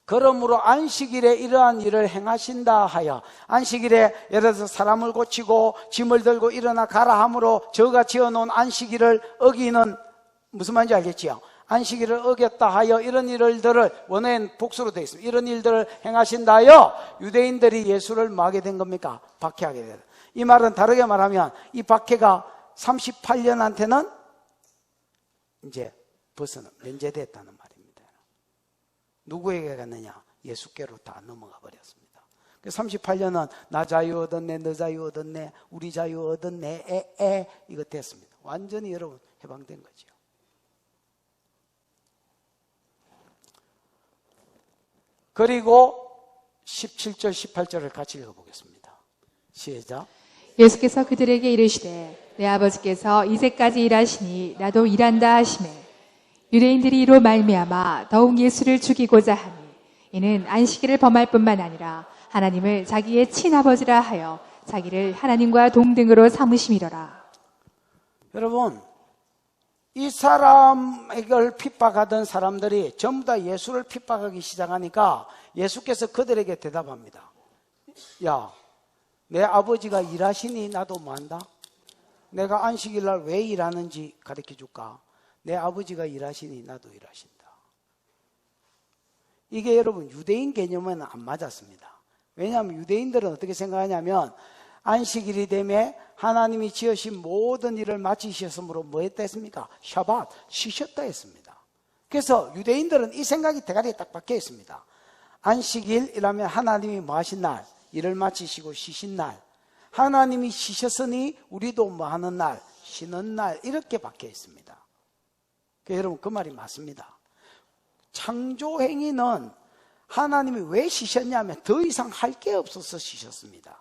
그러므로 안식일에 이러한 일을 행하신다 하여, 안식일에 예를 들어서 사람을 고치고 짐을 들고 일어나 가라 함으로 저가 지어놓은 안식일을 어기는, 무슨 말인지 알겠지요? 안식일을 어겼다 하여 이런 일들을, 원어엔 복수로 되어 있습니다. 이런 일들을 행하신다 하여 유대인들이 예수를 뭐 하게 된 겁니까? 박해하게 되다. 이 말은 다르게 말하면 이 박해가 38년한테는 이제 면제됐다는 말입니다. 누구에게 갔느냐? 예수께로 다 넘어가 버렸습니다. 38년은 나 자유 얻었네, 너 자유 얻었네, 우리 자유 얻었네, 이거 됐습니다. 완전히 여러분 해방된 거죠. 그리고 17절, 18절을 같이 읽어보겠습니다. 시작. 예수께서 그들에게 이르시되 내 아버지께서 이제까지 일하시니 나도 일한다 하시매 유대인들이 이로 말미암아 더욱 예수를 죽이고자 하니 이는 안식일을 범할 뿐만 아니라 하나님을 자기의 친아버지라 하여 자기를 하나님과 동등으로 삼으심이로라. 여러분, 이 사람을 핍박하던 사람들이 전부 다 예수를 핍박하기 시작하니까 예수께서 그들에게 대답합니다. 야, 내 아버지가 일하시니 나도 뭐 한다? 내가 안식일 날 왜 일하는지 가르쳐 줄까? 내 아버지가 일하시니 나도 일하신다. 이게 여러분 유대인 개념에는 안 맞았습니다. 왜냐하면 유대인들은 어떻게 생각하냐면 안식일이 되면 하나님이 지으신 모든 일을 마치셨으므로 뭐 했다 했습니까? 샤밧, 쉬셨다 했습니다. 그래서 유대인들은 이 생각이 대가리에 딱 박혀 있습니다. 안식일이라면 하나님이 뭐 하신 날? 일을 마치시고 쉬신 날. 하나님이 쉬셨으니 우리도 뭐 하는 날? 쉬는 날. 이렇게 박혀 있습니다. 여러분 그 말이 맞습니다. 창조 행위는 하나님이 왜 쉬셨냐면 더 이상 할 게 없어서 쉬셨습니다.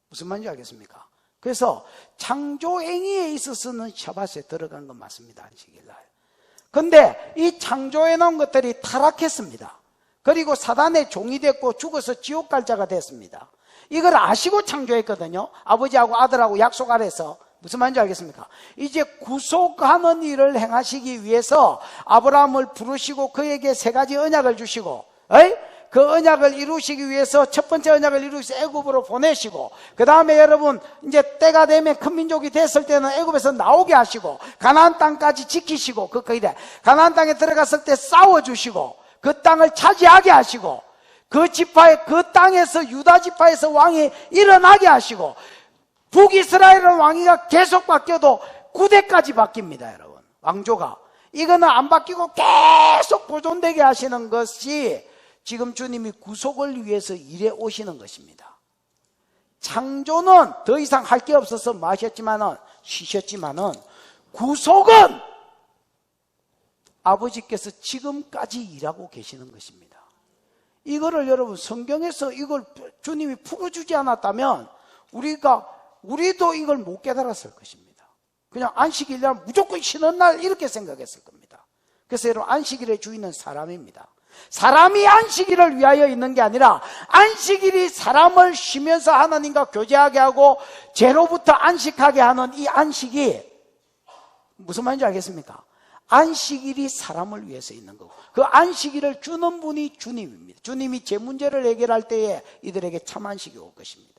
무슨 말인지 알겠습니까? 그래서 창조 행위에 있어서는 샤밧에 들어간 건 맞습니다. 안식일 날. 근데 이 창조해 놓은 것들이 타락했습니다. 그리고 사단의 종이 됐고 죽어서 지옥 갈 자가 됐습니다. 이걸 아시고 창조했거든요. 아버지하고 아들하고 약속 아래서. 무슨 말인지 알겠습니까? 이제 구속하는 일을 행하시기 위해서 아브라함을 부르시고 그에게 세 가지 언약을 주시고, 그 언약을 이루시기 위해서 첫 번째 언약을 이루시 애굽으로 보내시고, 그 다음에 여러분 이제 때가 되면 큰 민족이 됐을 때는 애굽에서 나오게 하시고, 가나안 땅까지 지키시고, 가나안 땅에 들어갔을 때 싸워주시고, 그 땅을 차지하게 하시고, 그 지파의 그 땅에서 유다 지파에서 왕이 일어나게 하시고, 북이스라엘은 왕위가 계속 바뀌어도 9대까지 바뀝니다. 여러분 왕조가 이거는 안 바뀌고 계속 보존되게 하시는 것이 지금 주님이 구속을 위해서 일해 오시는 것입니다. 창조는 더 이상 할 게 없어서 마셨지만은 쉬셨지만은 구속은 아버지께서 지금까지 일하고 계시는 것입니다. 이거를 여러분 성경에서 이걸 주님이 풀어주지 않았다면 우리도 이걸 못 깨달았을 것입니다. 그냥 안식일 날 무조건 쉬는 날 이렇게 생각했을 겁니다. 그래서 여러분 안식일의 주인은 사람입니다. 사람이 안식일을 위하여 있는 게 아니라 안식일이 사람을 쉬면서 하나님과 교제하게 하고 죄로부터 안식하게 하는 이 안식이 무슨 말인지 알겠습니까? 안식일이 사람을 위해서 있는 거고 그 안식일을 주는 분이 주님입니다. 주님이 제 문제를 해결할 때에 이들에게 참 안식이 올 것입니다.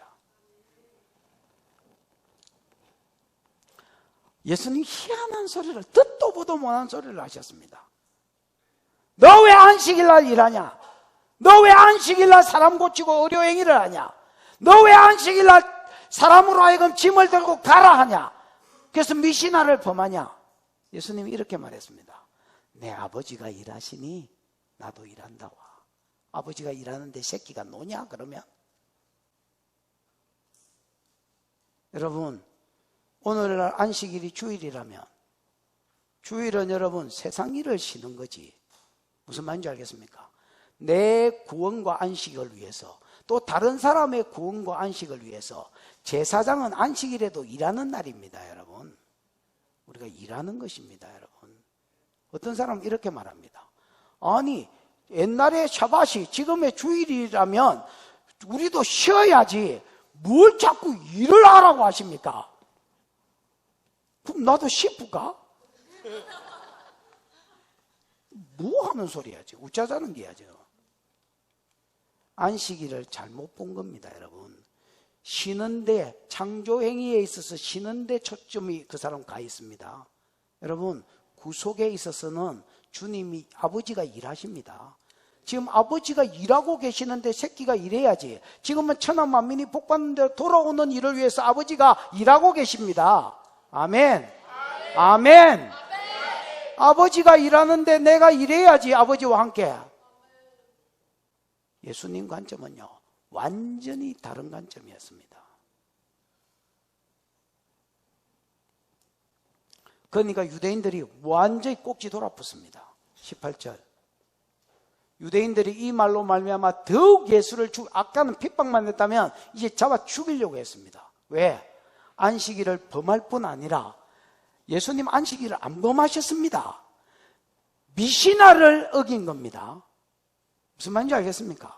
예수님 희한한 소리를 듣도 보도 못한 소리를 하셨습니다. 너 왜 안식일날 일하냐? 너 왜 안식일날 사람 고치고 의료행위를 하냐? 너 왜 안식일날 사람으로 하여금 짐을 들고 가라 하냐? 그래서 미신화를 범하냐? 예수님이 이렇게 말했습니다. 내 아버지가 일하시니 나도 일한다. 아버지가 일하는데 새끼가 노냐? 그러면 여러분 오늘날 안식일이 주일이라면 주일은 여러분 세상 일을 쉬는 거지. 무슨 말인지 알겠습니까? 내 구원과 안식을 위해서 또 다른 사람의 구원과 안식을 위해서 제사장은 안식일에도 일하는 날입니다. 여러분 우리가 일하는 것입니다. 여러분 어떤 사람은 이렇게 말합니다. 아니 옛날에 샤밧이 지금의 주일이라면 우리도 쉬어야지 뭘 자꾸 일을 하라고 하십니까? 그럼 나도 쉬을까? 뭐 하는 소리야지? 웃자자는 게야죠. 안식일을 잘못 본 겁니다, 여러분. 쉬는데 창조행위에 있어서 쉬는데 초점이 그 사람 가 있습니다. 여러분 구속에 있어서는 주님이 아버지가 일하십니다. 지금 아버지가 일하고 계시는데 새끼가 일해야지. 지금은 천하 만민이 복받는 대로 돌아오는 일을 위해서 아버지가 일하고 계십니다. 아멘. 아멘. 아버지가 일하는데 내가 일해야지. 아버지와 함께. 예수님 관점은요 완전히 다른 관점이었습니다. 그러니까 유대인들이 완전히 꼭지 돌아붙습니다. 18절 유대인들이 이 말로 말미암아 더욱 예수를 아까는 핍박만 했다면 이제 잡아 죽이려고 했습니다. 왜? 안식일을 범할 뿐 아니라 예수님 안식일을 안 범하셨습니다. 미신화를 어긴 겁니다. 무슨 말인지 알겠습니까?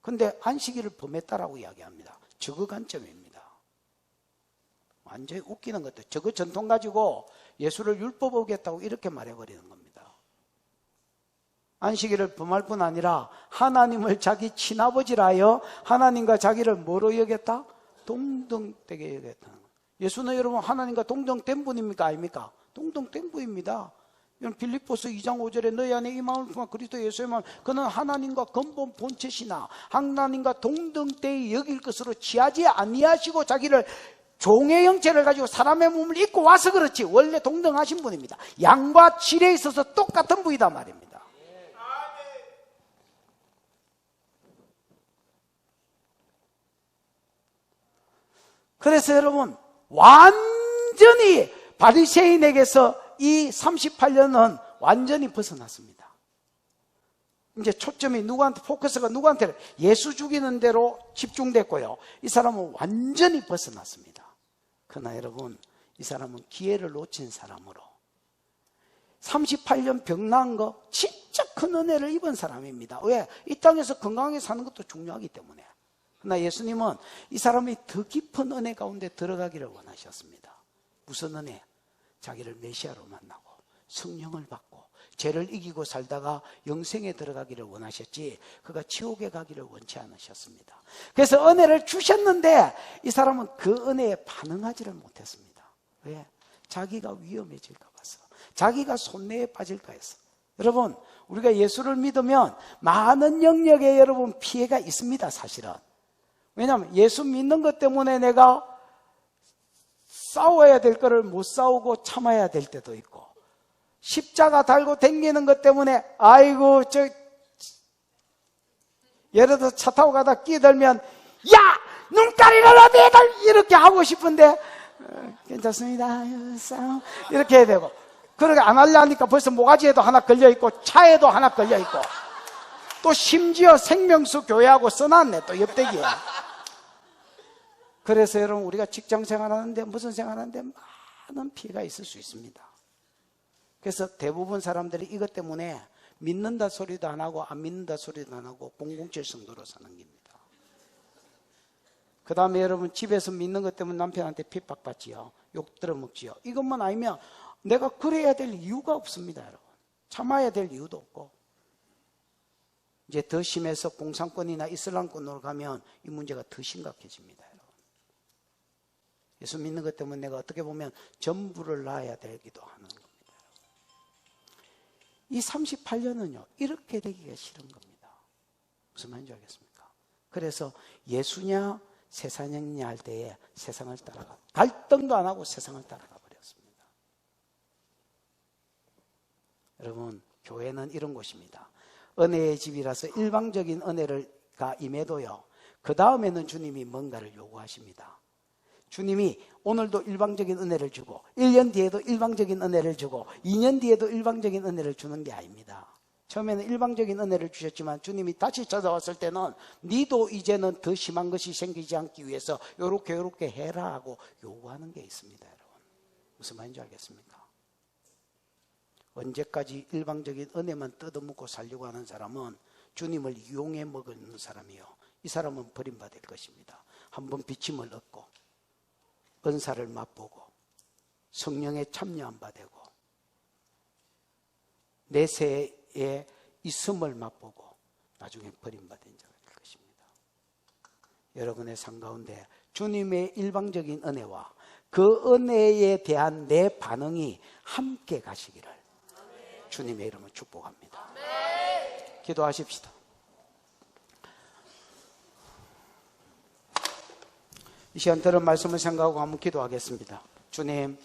근데 안식일을 범했다라고 이야기합니다. 저거 관점입니다. 완전히 웃기는 것도 저거 전통 가지고 예수를 율법 어겼다고 이렇게 말해버리는 겁니다. 안식일을 범할 뿐 아니라 하나님을 자기 친아버지라 하여 하나님과 자기를 뭐로 여겼다? 동등되게 여겼다는 거예요. 예수는 여러분 하나님과 동등된 분입니까? 아닙니까? 동등된 분입니다. 빌립보서 2장 5절에 너희 안에 이 마음을 품어 그리스도 예수의 마음, 그는 하나님과 근본 본체시나 하나님과 동등되이 여길 것으로 취하지 아니하시고 자기를 종의 형체를 가지고 사람의 몸을 입고 와서 그렇지 원래 동등하신 분입니다. 양과 질에 있어서 똑같은 분이다 말입니다. 그래서 여러분 완전히 바리새인에게서 이 38년은 완전히 벗어났습니다. 이제 초점이 누구한테, 포커스가 누구한테, 예수 죽이는 대로 집중됐고요. 이 사람은 완전히 벗어났습니다. 그러나 여러분, 이 사람은 기회를 놓친 사람으로 38년 병 나은 거 진짜 큰 은혜를 입은 사람입니다. 왜? 이 땅에서 건강하게 사는 것도 중요하기 때문에. 그러나 예수님은 이 사람이 더 깊은 은혜 가운데 들어가기를 원하셨습니다. 무슨 은혜? 자기를 메시아로 만나고 성령을 받고 죄를 이기고 살다가 영생에 들어가기를 원하셨지 그가 지옥에 가기를 원치 않으셨습니다. 그래서 은혜를 주셨는데 이 사람은 그 은혜에 반응하지를 못했습니다. 왜? 자기가 위험해질까 봐서, 자기가 손해에 빠질까 해서. 여러분, 우리가 예수를 믿으면 많은 영역에 여러분 피해가 있습니다. 사실은. 왜냐하면 예수 믿는 것 때문에 내가 싸워야 될 거를 못 싸우고 참아야 될 때도 있고, 십자가 달고 댕기는 것 때문에 아이고 예를 들어 차 타고 가다 끼들면 야! 눈가리를 어디에 달! 이렇게 하고 싶은데 괜찮습니다 이렇게 해야 되고, 그렇게 안 하려니까 벌써 모가지에도 하나 걸려있고 차에도 하나 걸려있고 또 심지어 생명수 교회하고 써놨네 또 옆대기에. 그래서 여러분 우리가 직장 생활하는데 무슨 생활하는데 많은 피해가 있을 수 있습니다. 그래서 대부분 사람들이 이것 때문에 믿는다 소리도 안 하고 안 믿는다 소리도 안 하고 007 성도로 사는 겁니다. 그 다음에 여러분 집에서 믿는 것 때문에 남편한테 핍박받지요. 욕 들어먹지요. 이것만 아니면 내가 그래야 될 이유가 없습니다. 여러분 참아야 될 이유도 없고, 이제 더 심해서 공산권이나 이슬람권으로 가면 이 문제가 더 심각해집니다. 예수 믿는 것 때문에 내가 어떻게 보면 전부를 놔야 되기도 하는 겁니다. 이 38년은요 이렇게 되기가 싫은 겁니다. 무슨 말인지 알겠습니까? 그래서 예수냐 세상이냐 할 때에 세상을 따라가, 갈등도 안 하고 세상을 따라가 버렸습니다. 여러분 교회는 이런 곳입니다. 은혜의 집이라서 일방적인 은혜가 임해도요 그 다음에는 주님이 뭔가를 요구하십니다. 주님이 오늘도 일방적인 은혜를 주고 1년 뒤에도 일방적인 은혜를 주고 2년 뒤에도 일방적인 은혜를 주는 게 아닙니다. 처음에는 일방적인 은혜를 주셨지만 주님이 다시 찾아왔을 때는 니도 이제는 더 심한 것이 생기지 않기 위해서 요렇게 해라 하고 요구하는 게 있습니다. 여러분 무슨 말인지 알겠습니까? 언제까지 일방적인 은혜만 뜯어먹고 살려고 하는 사람은 주님을 이용해 먹는 사람이요, 이 사람은 버림받을 것입니다. 한번 비침을 얻고 은사를 맛보고 성령에 참여한 바 되고 내세에 있음을 맛보고 나중에 버림받은 자가 될 것입니다. 여러분의 삶 가운데 주님의 일방적인 은혜와 그 은혜에 대한 내 반응이 함께 가시기를 주님의 이름으로 축복합니다. 기도하십시다. 이 시간 들은 말씀을 생각하고 한번 기도하겠습니다. 주님,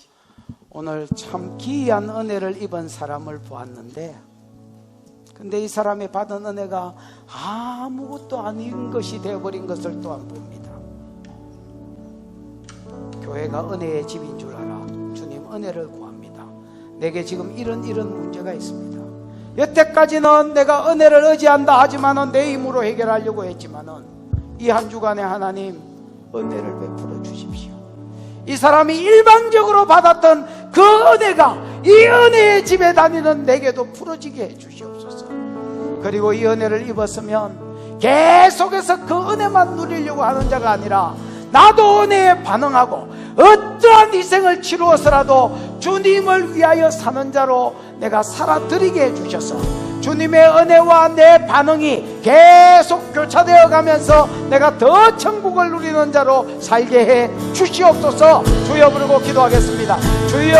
오늘 참 기이한 은혜를 입은 사람을 보았는데, 근데 이 사람이 받은 은혜가 아무것도 아닌 것이 되어버린 것을 또한 봅니다. 교회가 은혜의 집인 줄 알아. 주님, 은혜를 구합니다. 내게 지금 이런 문제가 있습니다. 여태까지는 내가 은혜를 의지한다 하지만은 내 힘으로 해결하려고 했지만은 이 한 주간에 하나님 은혜를 베풀어 주십시오. 이 사람이 일방적으로 받았던 그 은혜가 이 은혜의 집에 다니는 내게도 풀어지게 해 주시옵소서. 그리고 이 은혜를 입었으면 계속해서 그 은혜만 누리려고 하는 자가 아니라 나도 은혜에 반응하고 어떠한 희생을 치루어서라도 주님을 위하여 사는 자로 내가 살아드리게 해주셔서 주님의 은혜와 내 반응이 계속 교차되어 가면서 내가 더 천국을 누리는 자로 살게 해 주시옵소서. 주여 부르고 기도하겠습니다. 주여,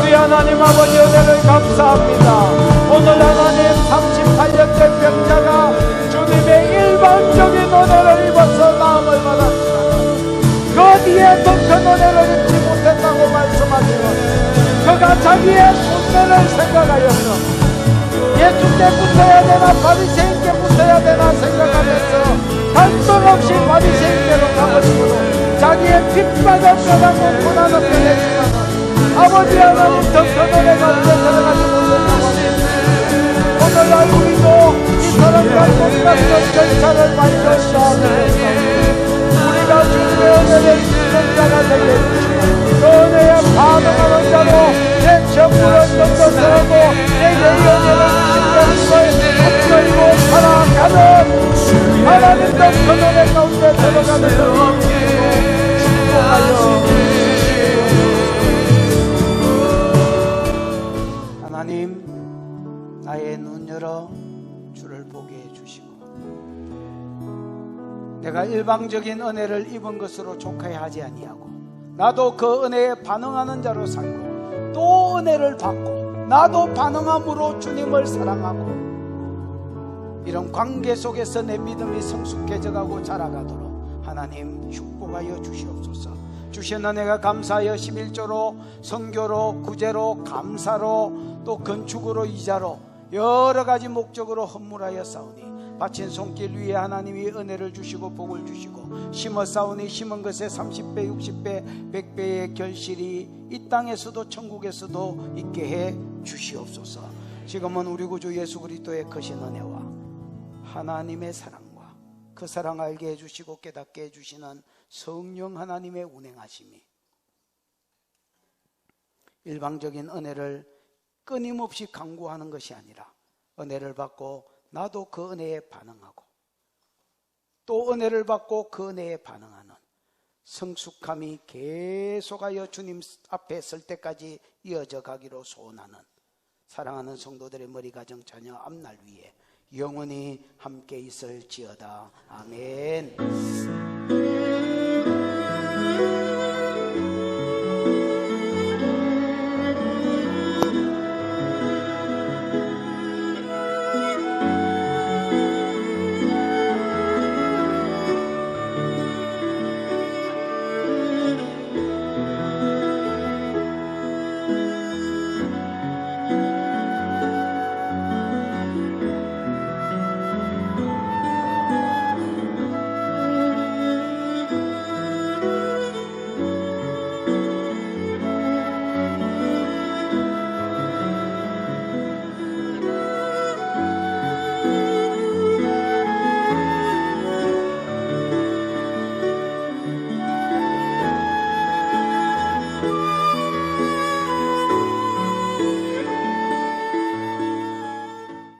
우리 하나님 아버지 은혜를 감사합니다. 오늘 하나님 38년째 병자가 주님의 일방적인 은혜를 입어서 나음을 받았지만 그 뒤에 더 큰 은혜를 입지 못했다고 말씀하시는 그가 자기의 손해를 생각하여서 예수 때 붙어야 되나 바리새인 때 붙어야 되나 생각하면서 단돈 없이 바리새인대로 가버리고 자기의 핏바닥 뼈다고 고난을 빼냈지만 아버지 하나님 더 큰 은혜가 없어 들어가지 못했다고 하십니다. 오늘날 우리도 이 사람과 똑같은 절차를 밟았다 우리가 주님의 은혜를 입는 자가 되게 해주시고 그 은혜에 반응하는 자로 내 전부를 던져서라도 내게 은혜를 주신 것을 붙들고 살아가는 하나님도 그 은혜 가운데 들어가는 축복하여 하나님, 나의 눈 열어 주를 보게 해주시고 내가 일방적인 은혜를 입은 것으로 족하게 하지 아니하고 나도 그 은혜에 반응하는 자로 살고 또 은혜를 받고 나도 반응함으로 주님을 사랑하고 이런 관계 속에서 내 믿음이 성숙해져가고 자라가도록 하나님 축복하여 주시옵소서. 주신 은혜가 감사하여 11조로 선교로 구제로 감사로 또 건축으로 이자로 여러 가지 목적으로 헌물하여 싸우니 바친 손길 위에 하나님이 은혜를 주시고 복을 주시고 심어 싸우니 심은 것에 30배 60배 100배의 결실이 이 땅에서도 천국에서도 있게 해 주시옵소서. 지금은 우리 구주 예수 그리스도의 크신 은혜와 하나님의 사랑과 그 사랑 알게 해주시고 깨닫게 해주시는 성령 하나님의 운행하심이 일방적인 은혜를 끊임없이 강구하는 것이 아니라 은혜를 받고 나도 그 은혜에 반응하고 또 은혜를 받고 그 은혜에 반응하는 성숙함이 계속하여 주님 앞에 설 때까지 이어져 가기로 소원하는 사랑하는 성도들의 머리 가정 자녀 앞날 위에 영원히 함께 있을지어다. 아멘.